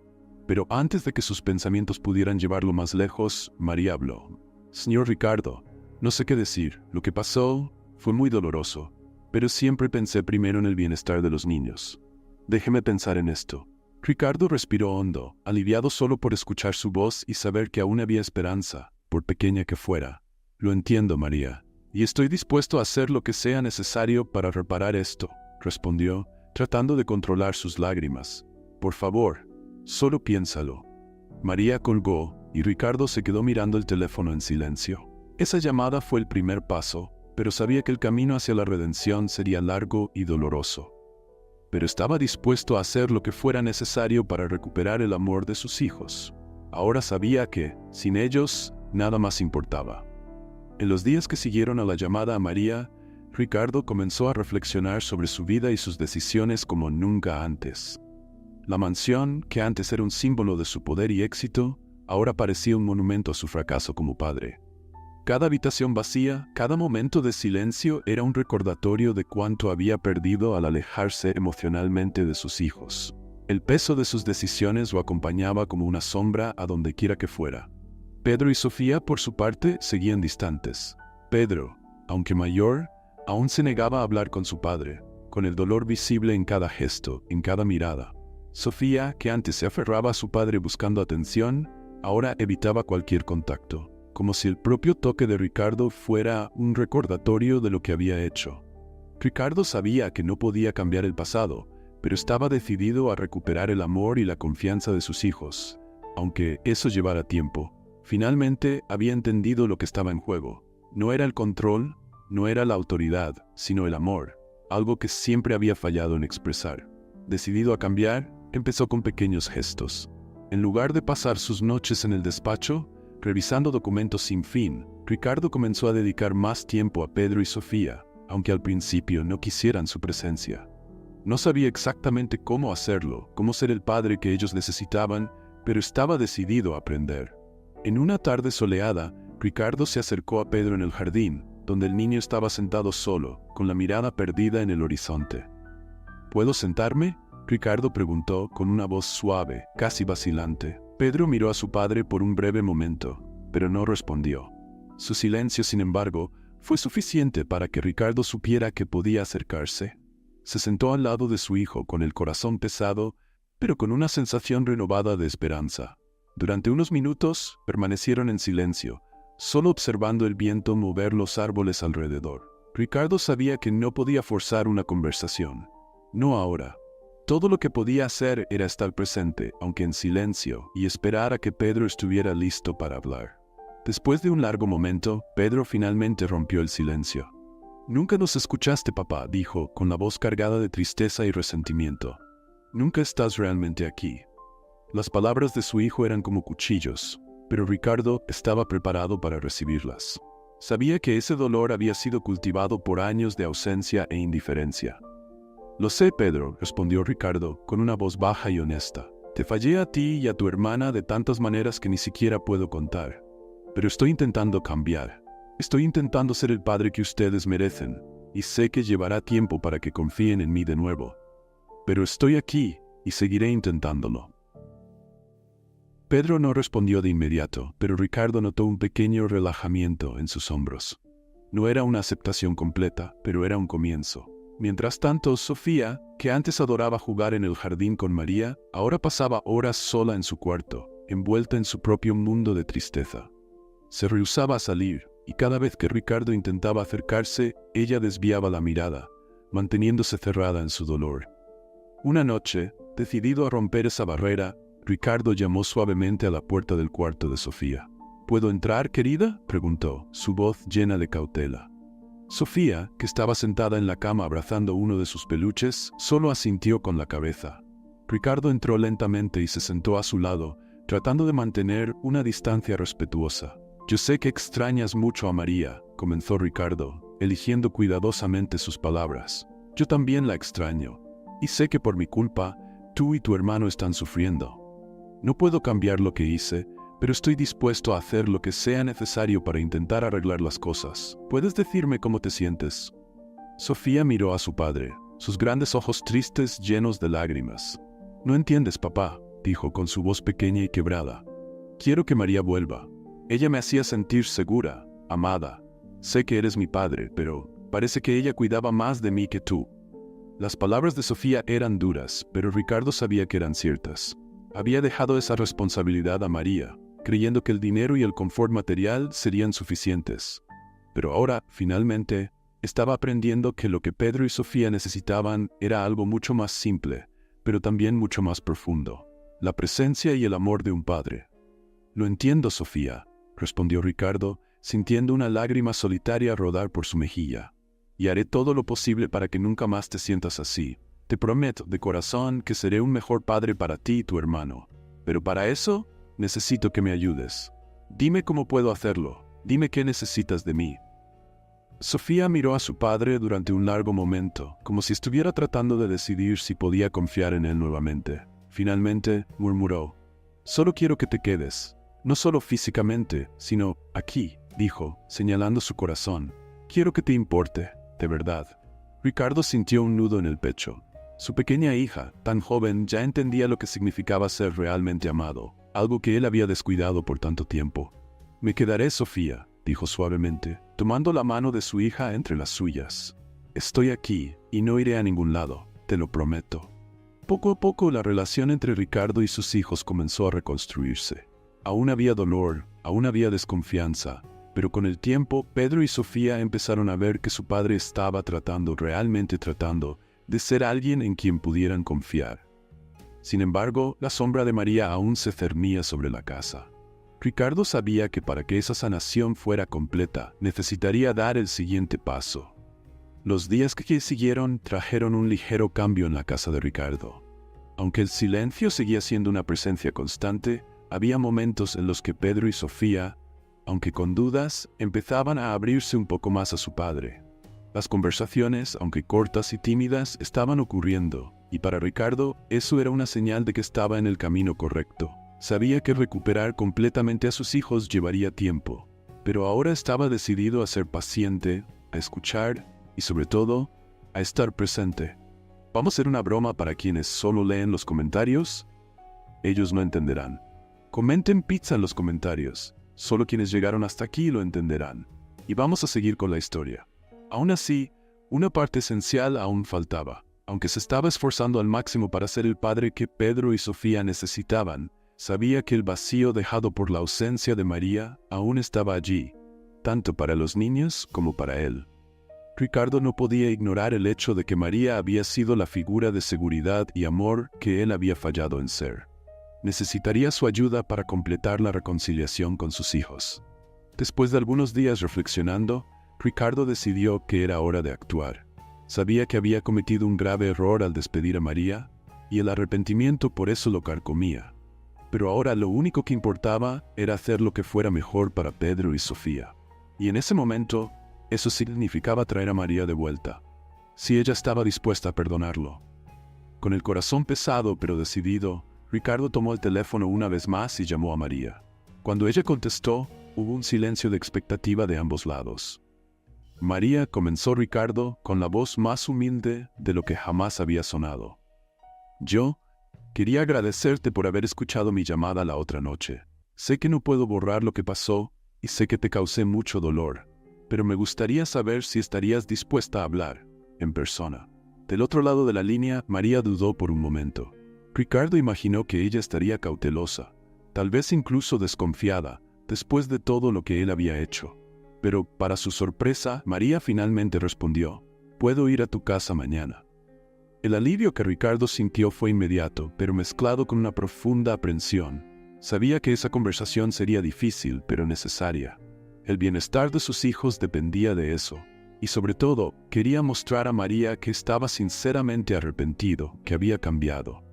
Pero antes de que sus pensamientos pudieran llevarlo más lejos, María habló. «Señor Ricardo, no sé qué decir. Lo que pasó fue muy doloroso, pero siempre pensé primero en el bienestar de los niños. Déjeme pensar en esto». Ricardo respiró hondo, aliviado solo por escuchar su voz y saber que aún había esperanza, por pequeña que fuera. «Lo entiendo, María, y estoy dispuesto a hacer lo que sea necesario para reparar esto», respondió, tratando de controlar sus lágrimas. «Por favor, solo piénsalo». María colgó y Ricardo se quedó mirando el teléfono en silencio. Esa llamada fue el primer paso, pero sabía que el camino hacia la redención sería largo y doloroso. Pero estaba dispuesto a hacer lo que fuera necesario para recuperar el amor de sus hijos. Ahora sabía que, sin ellos, nada más importaba. En los días que siguieron a la llamada a María, Ricardo comenzó a reflexionar sobre su vida y sus decisiones como nunca antes. La mansión, que antes era un símbolo de su poder y éxito, ahora parecía un monumento a su fracaso como padre. Cada habitación vacía, cada momento de silencio era un recordatorio de cuánto había perdido al alejarse emocionalmente de sus hijos. El peso de sus decisiones lo acompañaba como una sombra a donde quiera que fuera. Pedro y Sofía, por su parte, seguían distantes. Pedro, aunque mayor, aún se negaba a hablar con su padre, con el dolor visible en cada gesto, en cada mirada. Sofía, que antes se aferraba a su padre buscando atención, ahora evitaba cualquier contacto, como si el propio toque de Ricardo fuera un recordatorio de lo que había hecho. Ricardo sabía que no podía cambiar el pasado, pero estaba decidido a recuperar el amor y la confianza de sus hijos, aunque eso llevara tiempo. Finalmente había entendido lo que estaba en juego. No era el control, no era la autoridad, sino el amor, algo que siempre había fallado en expresar. Decidido a cambiar, empezó con pequeños gestos. En lugar de pasar sus noches en el despacho, revisando documentos sin fin, Ricardo comenzó a dedicar más tiempo a Pedro y Sofía, aunque al principio no quisieran su presencia. No sabía exactamente cómo hacerlo, cómo ser el padre que ellos necesitaban, pero estaba decidido a aprender. En una tarde soleada, Ricardo se acercó a Pedro en el jardín, donde el niño estaba sentado solo, con la mirada perdida en el horizonte. ¿Puedo sentarme?, Ricardo preguntó con una voz suave, casi vacilante. Pedro miró a su padre por un breve momento, pero no respondió. Su silencio, sin embargo, fue suficiente para que Ricardo supiera que podía acercarse. Se sentó al lado de su hijo con el corazón pesado, pero con una sensación renovada de esperanza. Durante unos minutos permanecieron en silencio, solo observando el viento mover los árboles alrededor. Ricardo sabía que no podía forzar una conversación. No ahora. Todo lo que podía hacer era estar presente, aunque en silencio, y esperar a que Pedro estuviera listo para hablar. Después de un largo momento, Pedro finalmente rompió el silencio. «Nunca nos escuchaste, papá», dijo, con la voz cargada de tristeza y resentimiento. «Nunca estás realmente aquí». Las palabras de su hijo eran como cuchillos, pero Ricardo estaba preparado para recibirlas. Sabía que ese dolor había sido cultivado por años de ausencia e indiferencia. «Lo sé, Pedro», respondió Ricardo, con una voz baja y honesta. «Te fallé a ti y a tu hermana de tantas maneras que ni siquiera puedo contar. Pero estoy intentando cambiar. Estoy intentando ser el padre que ustedes merecen, y sé que llevará tiempo para que confíen en mí de nuevo. Pero estoy aquí y seguiré intentándolo». Pedro no respondió de inmediato, pero Ricardo notó un pequeño relajamiento en sus hombros. No era una aceptación completa, pero era un comienzo. Mientras tanto, Sofía, que antes adoraba jugar en el jardín con María, ahora pasaba horas sola en su cuarto, envuelta en su propio mundo de tristeza. Se rehusaba a salir, y cada vez que Ricardo intentaba acercarse, ella desviaba la mirada, manteniéndose cerrada en su dolor. Una noche, decidido a romper esa barrera, Ricardo llamó suavemente a la puerta del cuarto de Sofía. «¿Puedo entrar, querida?», preguntó, su voz llena de cautela. Sofía, que estaba sentada en la cama abrazando uno de sus peluches, solo asintió con la cabeza. Ricardo entró lentamente y se sentó a su lado, tratando de mantener una distancia respetuosa. «Yo sé que extrañas mucho a María», comenzó Ricardo, eligiendo cuidadosamente sus palabras. «Yo también la extraño, y sé que por mi culpa, tú y tu hermano están sufriendo. No puedo cambiar lo que hice, pero estoy dispuesto a hacer lo que sea necesario para intentar arreglar las cosas. ¿Puedes decirme cómo te sientes?». Sofía miró a su padre, sus grandes ojos tristes llenos de lágrimas. «No entiendes, papá», dijo con su voz pequeña y quebrada. «Quiero que María vuelva. Ella me hacía sentir segura, amada. Sé que eres mi padre, pero parece que ella cuidaba más de mí que tú». Las palabras de Sofía eran duras, pero Ricardo sabía que eran ciertas. Había dejado esa responsabilidad a María, creyendo que el dinero y el confort material serían suficientes. Pero ahora, finalmente, estaba aprendiendo que lo que Pedro y Sofía necesitaban era algo mucho más simple, pero también mucho más profundo: la presencia y el amor de un padre. «Lo entiendo, Sofía», respondió Ricardo, sintiendo una lágrima solitaria rodar por su mejilla. «Y haré todo lo posible para que nunca más te sientas así. Te prometo de corazón que seré un mejor padre para ti y tu hermano. Pero para eso, necesito que me ayudes. Dime cómo puedo hacerlo. Dime qué necesitas de mí». Sofía miró a su padre durante un largo momento, como si estuviera tratando de decidir si podía confiar en él nuevamente. Finalmente, murmuró: «Solo quiero que te quedes. No solo físicamente, sino aquí», dijo, señalando su corazón. «Quiero que te importe, de verdad». Ricardo sintió un nudo en el pecho. Su pequeña hija, tan joven, ya entendía lo que significaba ser realmente amado, algo que él había descuidado por tanto tiempo. «Me quedaré, Sofía», dijo suavemente, tomando la mano de su hija entre las suyas. «Estoy aquí, y no iré a ningún lado, te lo prometo». Poco a poco la relación entre Ricardo y sus hijos comenzó a reconstruirse. Aún había dolor, aún había desconfianza, pero con el tiempo Pedro y Sofía empezaron a ver que su padre estaba realmente tratando, de ser alguien en quien pudieran confiar. Sin embargo, la sombra de María aún se cernía sobre la casa. Ricardo sabía que para que esa sanación fuera completa, necesitaría dar el siguiente paso. Los días que siguieron trajeron un ligero cambio en la casa de Ricardo. Aunque el silencio seguía siendo una presencia constante, había momentos en los que Pedro y Sofía, aunque con dudas, empezaban a abrirse un poco más a su padre. Las conversaciones, aunque cortas y tímidas, estaban ocurriendo, y para Ricardo eso era una señal de que estaba en el camino correcto. Sabía que recuperar completamente a sus hijos llevaría tiempo, pero ahora estaba decidido a ser paciente, a escuchar y sobre todo, a estar presente. ¿Vamos a hacer una broma para quienes solo leen los comentarios? Ellos no entenderán. Comenten pizza en los comentarios. Solo quienes llegaron hasta aquí lo entenderán. Y vamos a seguir con la historia. Aún así, una parte esencial aún faltaba. Aunque se estaba esforzando al máximo para ser el padre que Pedro y Sofía necesitaban, sabía que el vacío dejado por la ausencia de María aún estaba allí, tanto para los niños como para él. Ricardo no podía ignorar el hecho de que María había sido la figura de seguridad y amor que él había fallado en ser. Necesitaría su ayuda para completar la reconciliación con sus hijos. Después de algunos días reflexionando, Ricardo decidió que era hora de actuar. Sabía que había cometido un grave error al despedir a María, y el arrepentimiento por eso lo carcomía. Pero ahora lo único que importaba era hacer lo que fuera mejor para Pedro y Sofía. Y en ese momento, eso significaba traer a María de vuelta, si ella estaba dispuesta a perdonarlo. Con el corazón pesado pero decidido, Ricardo tomó el teléfono una vez más y llamó a María. Cuando ella contestó, hubo un silencio de expectativa de ambos lados. María, comenzó Ricardo, con la voz más humilde de lo que jamás había sonado. Yo quería agradecerte por haber escuchado mi llamada la otra noche. Sé que no puedo borrar lo que pasó y sé que te causé mucho dolor, pero me gustaría saber si estarías dispuesta a hablar, en persona. Del otro lado de la línea, María dudó por un momento. Ricardo imaginó que ella estaría cautelosa, tal vez incluso desconfiada, después de todo lo que él había hecho. Pero, para su sorpresa, María finalmente respondió: «Puedo ir a tu casa mañana». El alivio que Ricardo sintió fue inmediato, pero mezclado con una profunda aprensión. Sabía que esa conversación sería difícil, pero necesaria. El bienestar de sus hijos dependía de eso. Y sobre todo, quería mostrar a María que estaba sinceramente arrepentido, que había cambiado.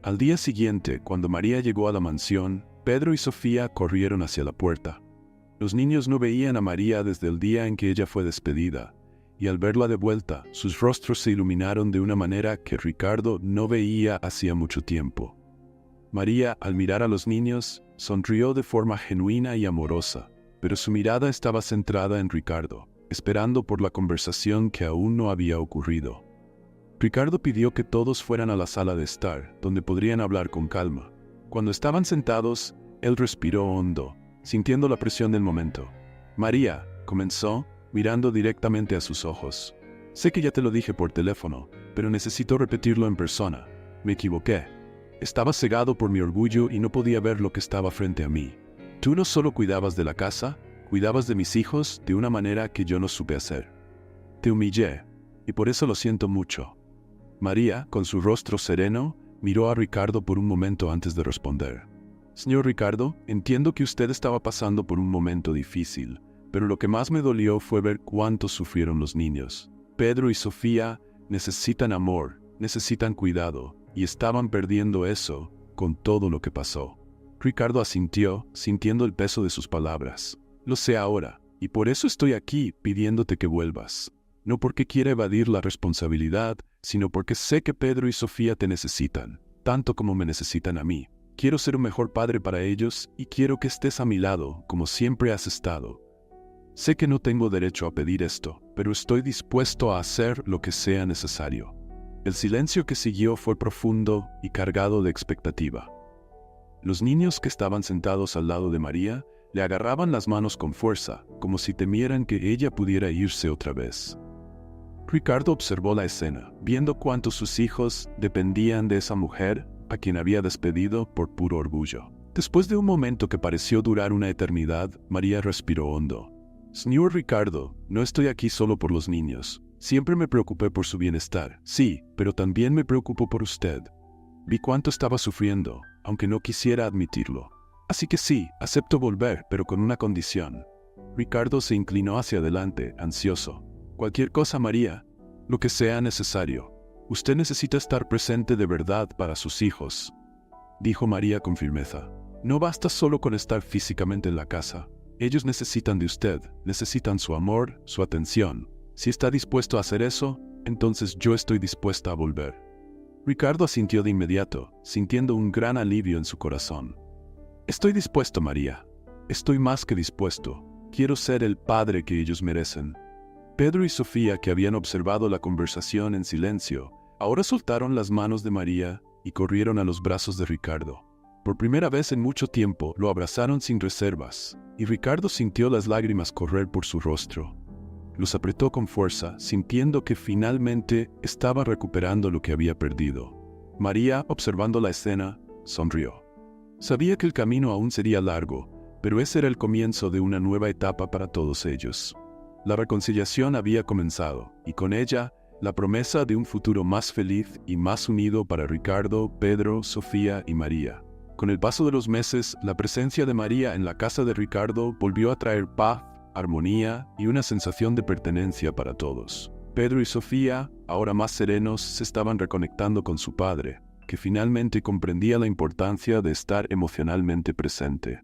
Al día siguiente, cuando María llegó a la mansión, Pedro y Sofía corrieron hacia la puerta. Los niños no veían a María desde el día en que ella fue despedida, y al verla de vuelta, sus rostros se iluminaron de una manera que Ricardo no veía hacía mucho tiempo. María, al mirar a los niños, sonrió de forma genuina y amorosa, pero su mirada estaba centrada en Ricardo, esperando por la conversación que aún no había ocurrido. Ricardo pidió que todos fueran a la sala de estar, donde podrían hablar con calma. Cuando estaban sentados, él respiró hondo, sintiendo la presión del momento. «María», comenzó, mirando directamente a sus ojos. «Sé que ya te lo dije por teléfono, pero necesito repetirlo en persona. Me equivoqué. Estaba cegado por mi orgullo y no podía ver lo que estaba frente a mí. Tú no solo cuidabas de la casa, cuidabas de mis hijos de una manera que yo no supe hacer. Te humillé, y por eso lo siento mucho». María, con su rostro sereno, miró a Ricardo por un momento antes de responder. «Señor Ricardo, entiendo que usted estaba pasando por un momento difícil, pero lo que más me dolió fue ver cuánto sufrieron los niños. Pedro y Sofía necesitan amor, necesitan cuidado, y estaban perdiendo eso con todo lo que pasó». Ricardo asintió, sintiendo el peso de sus palabras. «Lo sé ahora, y por eso estoy aquí pidiéndote que vuelvas. No porque quiera evadir la responsabilidad, sino porque sé que Pedro y Sofía te necesitan, tanto como me necesitan a mí. Quiero ser un mejor padre para ellos y quiero que estés a mi lado, como siempre has estado. Sé que no tengo derecho a pedir esto, pero estoy dispuesto a hacer lo que sea necesario». El silencio que siguió fue profundo y cargado de expectativa. Los niños que estaban sentados al lado de María le agarraban las manos con fuerza, como si temieran que ella pudiera irse otra vez. Ricardo observó la escena, viendo cuánto sus hijos dependían de esa mujer a quien había despedido por puro orgullo. Después de un momento que pareció durar una eternidad, María respiró hondo. «Señor Ricardo, no estoy aquí solo por los niños. Siempre me preocupé por su bienestar, sí, pero también me preocupo por usted. Vi cuánto estaba sufriendo, aunque no quisiera admitirlo. Así que sí, acepto volver, pero con una condición». Ricardo se inclinó hacia adelante, ansioso. «Cualquier cosa, María, lo que sea necesario. Usted necesita estar presente de verdad para sus hijos», dijo María con firmeza. «No basta solo con estar físicamente en la casa. Ellos necesitan de usted, necesitan su amor, su atención. Si está dispuesto a hacer eso, entonces yo estoy dispuesta a volver». Ricardo asintió de inmediato, sintiendo un gran alivio en su corazón. «Estoy dispuesto, María. Estoy más que dispuesto. Quiero ser el padre que ellos merecen». Pedro y Sofía, que habían observado la conversación en silencio, ahora soltaron las manos de María y corrieron a los brazos de Ricardo. Por primera vez en mucho tiempo lo abrazaron sin reservas, y Ricardo sintió las lágrimas correr por su rostro. Los apretó con fuerza, sintiendo que finalmente estaba recuperando lo que había perdido. María, observando la escena, sonrió. Sabía que el camino aún sería largo, pero ese era el comienzo de una nueva etapa para todos ellos. La reconciliación había comenzado, y con ella, la promesa de un futuro más feliz y más unido para Ricardo, Pedro, Sofía y María. Con el paso de los meses, la presencia de María en la casa de Ricardo volvió a traer paz, armonía y una sensación de pertenencia para todos. Pedro y Sofía, ahora más serenos, se estaban reconectando con su padre, que finalmente comprendía la importancia de estar emocionalmente presente.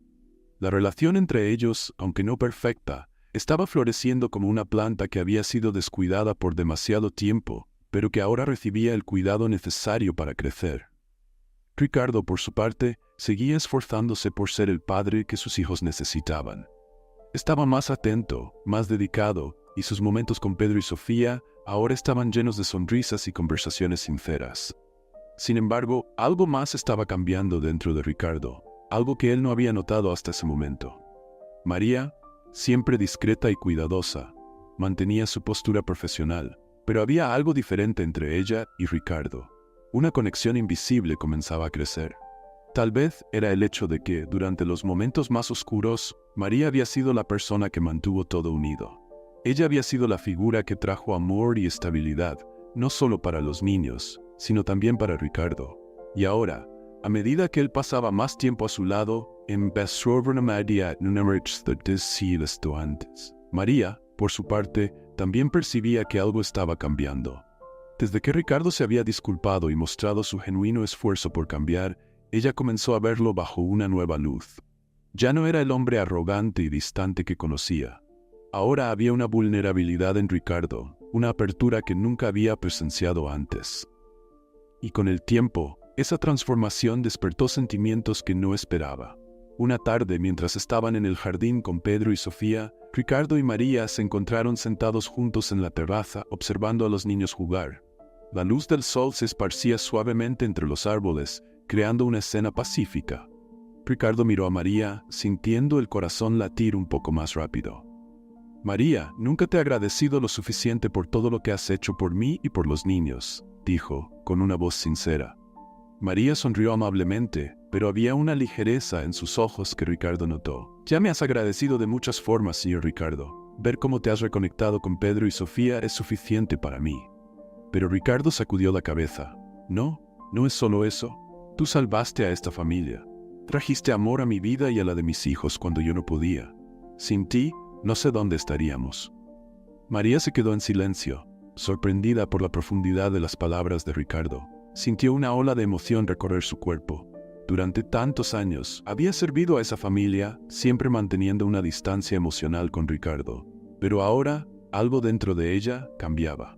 La relación entre ellos, aunque no perfecta, Estaba floreciendo como una planta que había sido descuidada por demasiado tiempo, pero que ahora recibía el cuidado necesario para crecer. Ricardo, por su parte, seguía esforzándose por ser el padre que sus hijos necesitaban. Estaba más atento, más dedicado, y sus momentos con Pedro y Sofía ahora estaban llenos de sonrisas y conversaciones sinceras. Sin embargo, algo más estaba cambiando dentro de Ricardo, algo que él no había notado hasta ese momento. María, siempre discreta y cuidadosa, mantenía su postura profesional, pero había algo diferente entre ella y Ricardo. Una conexión invisible comenzaba a crecer. Tal vez era el hecho de que, durante los momentos más oscuros, María había sido la persona que mantuvo todo unido. Ella había sido la figura que trajo amor y estabilidad, no solo para los niños, sino también para Ricardo. Y ahora, a medida que él pasaba más tiempo a su lado, María, por su parte, también percibía que algo estaba cambiando. Desde que Ricardo se había disculpado y mostrado su genuino esfuerzo por cambiar, ella comenzó a verlo bajo una nueva luz. Ya no era el hombre arrogante y distante que conocía. Ahora había una vulnerabilidad en Ricardo, una apertura que nunca había presenciado antes. Y con el tiempo, esa transformación despertó sentimientos que no esperaba. Una tarde, mientras estaban en el jardín con Pedro y Sofía, Ricardo y María se encontraron sentados juntos en la terraza observando a los niños jugar. La luz del sol se esparcía suavemente entre los árboles, creando una escena pacífica. Ricardo miró a María, sintiendo el corazón latir un poco más rápido. «María, nunca te he agradecido lo suficiente por todo lo que has hecho por mí y por los niños», dijo, con una voz sincera. María sonrió amablemente, pero había una ligereza en sus ojos que Ricardo notó. «Ya me has agradecido de muchas formas, señor Ricardo. Ver cómo te has reconectado con Pedro y Sofía es suficiente para mí». Pero Ricardo sacudió la cabeza. «No, no es solo eso. Tú salvaste a esta familia. Trajiste amor a mi vida y a la de mis hijos cuando yo no podía. Sin ti, no sé dónde estaríamos». María se quedó en silencio, sorprendida por la profundidad de las palabras de Ricardo. Sintió una ola de emoción recorrer su cuerpo. Durante tantos años, había servido a esa familia, siempre manteniendo una distancia emocional con Ricardo. Pero ahora, algo dentro de ella cambiaba.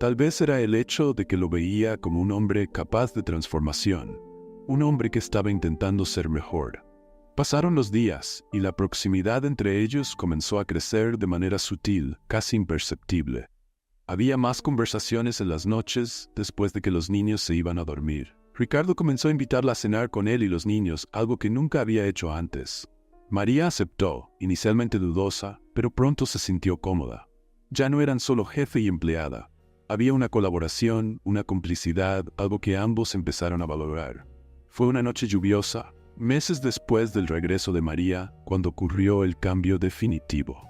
Tal vez era el hecho de que lo veía como un hombre capaz de transformación, un hombre que estaba intentando ser mejor. Pasaron los días, y la proximidad entre ellos comenzó a crecer de manera sutil, casi imperceptible. Había más conversaciones en las noches, después de que los niños se iban a dormir. Ricardo comenzó a invitarla a cenar con él y los niños, algo que nunca había hecho antes. María aceptó, inicialmente dudosa, pero pronto se sintió cómoda. Ya no eran solo jefe y empleada. Había una colaboración, una complicidad, algo que ambos empezaron a valorar. Fue una noche lluviosa, meses después del regreso de María, cuando ocurrió el cambio definitivo.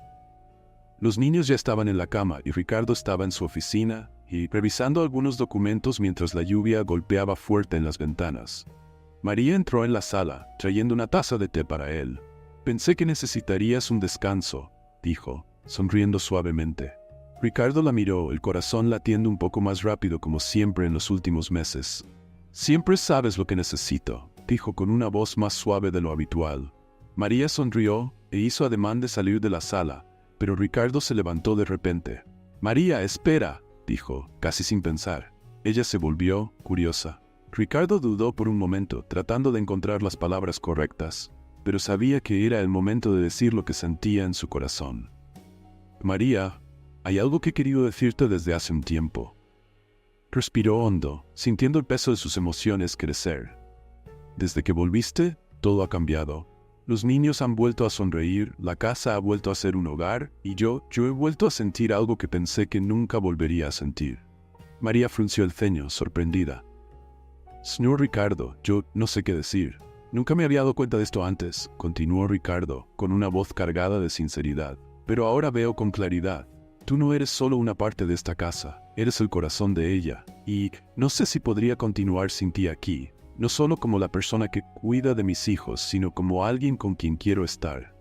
Los niños ya estaban en la cama y Ricardo estaba en su oficina y revisando algunos documentos mientras la lluvia golpeaba fuerte en las ventanas. María entró en la sala, trayendo una taza de té para él. «Pensé que necesitarías un descanso», dijo, sonriendo suavemente. Ricardo la miró, el corazón latiendo un poco más rápido como siempre en los últimos meses. «Siempre sabes lo que necesito», dijo con una voz más suave de lo habitual. María sonrió e hizo ademán de salir de la sala, pero Ricardo se levantó de repente. «María, espera», dijo, casi sin pensar. Ella se volvió, curiosa. Ricardo dudó por un momento, tratando de encontrar las palabras correctas, pero sabía que era el momento de decir lo que sentía en su corazón. «María, hay algo que he querido decirte desde hace un tiempo». Respiró hondo, sintiendo el peso de sus emociones crecer. «Desde que volviste, todo ha cambiado. Los niños han vuelto a sonreír, la casa ha vuelto a ser un hogar, y yo he vuelto a sentir algo que pensé que nunca volvería a sentir». María frunció el ceño, sorprendida. «Señor Ricardo, yo no sé qué decir. Nunca me había dado cuenta de esto antes», continuó Ricardo, con una voz cargada de sinceridad. «Pero ahora veo con claridad. Tú no eres solo una parte de esta casa, eres el corazón de ella, y no sé si podría continuar sin ti aquí. No solo como la persona que cuida de mis hijos, sino como alguien con quien quiero estar».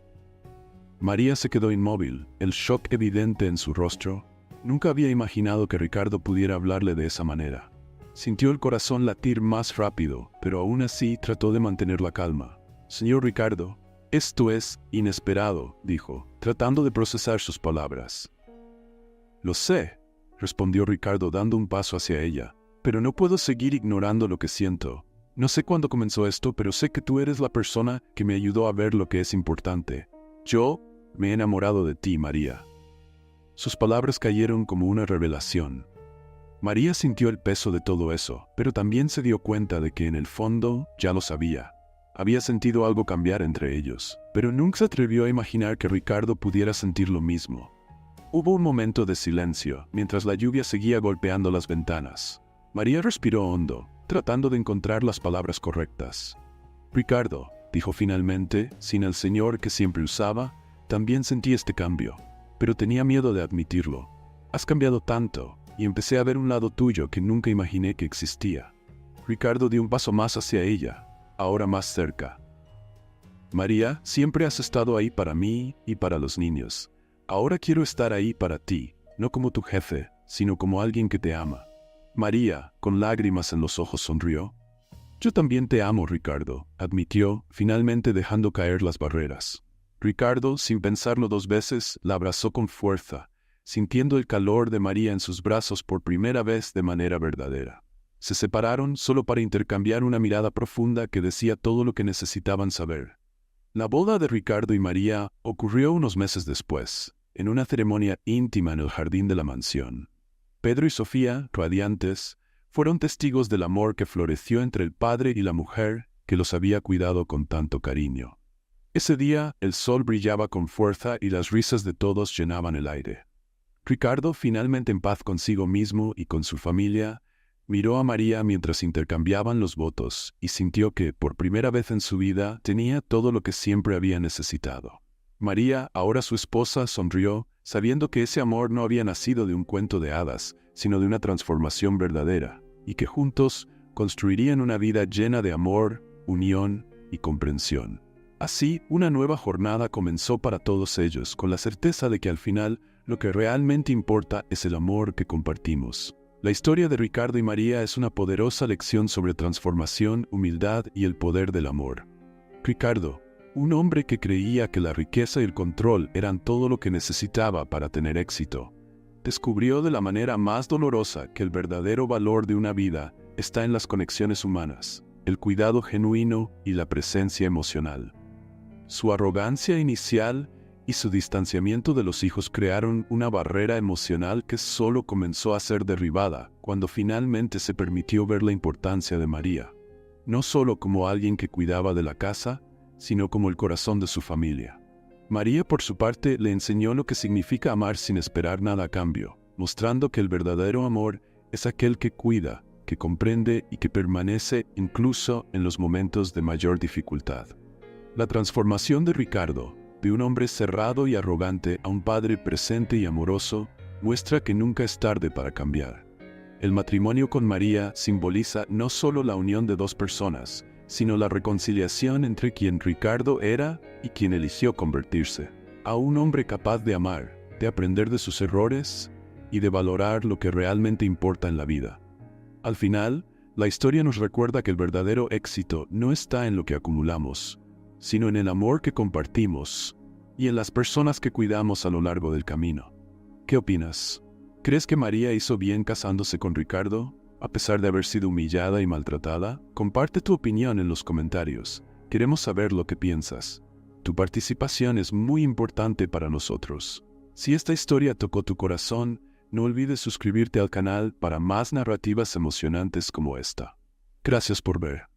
María se quedó inmóvil, el shock evidente en su rostro. Nunca había imaginado que Ricardo pudiera hablarle de esa manera. Sintió el corazón latir más rápido, pero aún así trató de mantener la calma. «Señor Ricardo, Esto es inesperado, dijo, tratando de procesar sus palabras. Lo sé, respondió Ricardo dando un paso hacia ella, pero no puedo seguir ignorando lo que siento. No sé cuándo comenzó esto, pero sé que tú eres la persona que me ayudó a ver lo que es importante. Yo me he enamorado de ti, María. Sus palabras cayeron como una revelación. María sintió el peso de todo eso, pero también se dio cuenta de que en el fondo ya lo sabía. Había sentido algo cambiar entre ellos, pero nunca se atrevió a imaginar que Ricardo pudiera sentir lo mismo. Hubo un momento de silencio, mientras la lluvia seguía golpeando las ventanas. María respiró hondo, tratando de encontrar las palabras correctas. Ricardo, dijo finalmente, sin el señor que siempre usaba, también sentí este cambio, pero tenía miedo de admitirlo. Has cambiado tanto, y empecé a ver un lado tuyo que nunca imaginé que existía. Ricardo dio un paso más hacia ella, ahora más cerca. María, siempre has estado ahí para mí y para los niños. Ahora quiero estar ahí para ti, no como tu jefe, sino como alguien que te ama. María, con lágrimas en los ojos, sonrió. Yo también te amo, Ricardo, admitió, finalmente dejando caer las barreras. Ricardo, sin pensarlo dos veces, la abrazó con fuerza, sintiendo el calor de María en sus brazos por primera vez de manera verdadera. Se separaron solo para intercambiar una mirada profunda que decía todo lo que necesitaban saber. La boda de Ricardo y María ocurrió unos meses después, en una ceremonia íntima en el jardín de la mansión. Pedro y Sofía, radiantes, fueron testigos del amor que floreció entre el padre y la mujer que los había cuidado con tanto cariño. Ese día el sol brillaba con fuerza y las risas de todos llenaban el aire. Ricardo, finalmente en paz consigo mismo y con su familia, miró a María mientras intercambiaban los votos y sintió que, por primera vez en su vida, tenía todo lo que siempre había necesitado. María, ahora su esposa, sonrió, sabiendo que ese amor no había nacido de un cuento de hadas, sino de una transformación verdadera, y que juntos construirían una vida llena de amor, unión y comprensión. Así, una nueva jornada comenzó para todos ellos, con la certeza de que al final lo que realmente importa es el amor que compartimos. La historia de Ricardo y María es una poderosa lección sobre transformación, humildad y el poder del amor. Ricardo, un hombre que creía que la riqueza y el control eran todo lo que necesitaba para tener éxito, descubrió de la manera más dolorosa que el verdadero valor de una vida está en las conexiones humanas, el cuidado genuino y la presencia emocional. Su arrogancia inicial y su distanciamiento de los hijos crearon una barrera emocional que solo comenzó a ser derribada cuando finalmente se permitió ver la importancia de María, no solo como alguien que cuidaba de la casa, sino como el corazón de su familia. María, por su parte, le enseñó lo que significa amar sin esperar nada a cambio, mostrando que el verdadero amor es aquel que cuida, que comprende y que permanece incluso en los momentos de mayor dificultad. La transformación de Ricardo, de un hombre cerrado y arrogante a un padre presente y amoroso, muestra que nunca es tarde para cambiar. El matrimonio con María simboliza no solo la unión de dos personas, sino la reconciliación entre quien Ricardo era y quien eligió convertirse. A un hombre capaz de amar, de aprender de sus errores y de valorar lo que realmente importa en la vida. Al final, la historia nos recuerda que el verdadero éxito no está en lo que acumulamos, sino en el amor que compartimos y en las personas que cuidamos a lo largo del camino. ¿Qué opinas? ¿Crees que María hizo bien casándose con Ricardo, a pesar de haber sido humillada y maltratada? Comparte tu opinión en los comentarios. Queremos saber lo que piensas. Tu participación es muy importante para nosotros. Si esta historia tocó tu corazón, no olvides suscribirte al canal para más narrativas emocionantes como esta. Gracias por ver.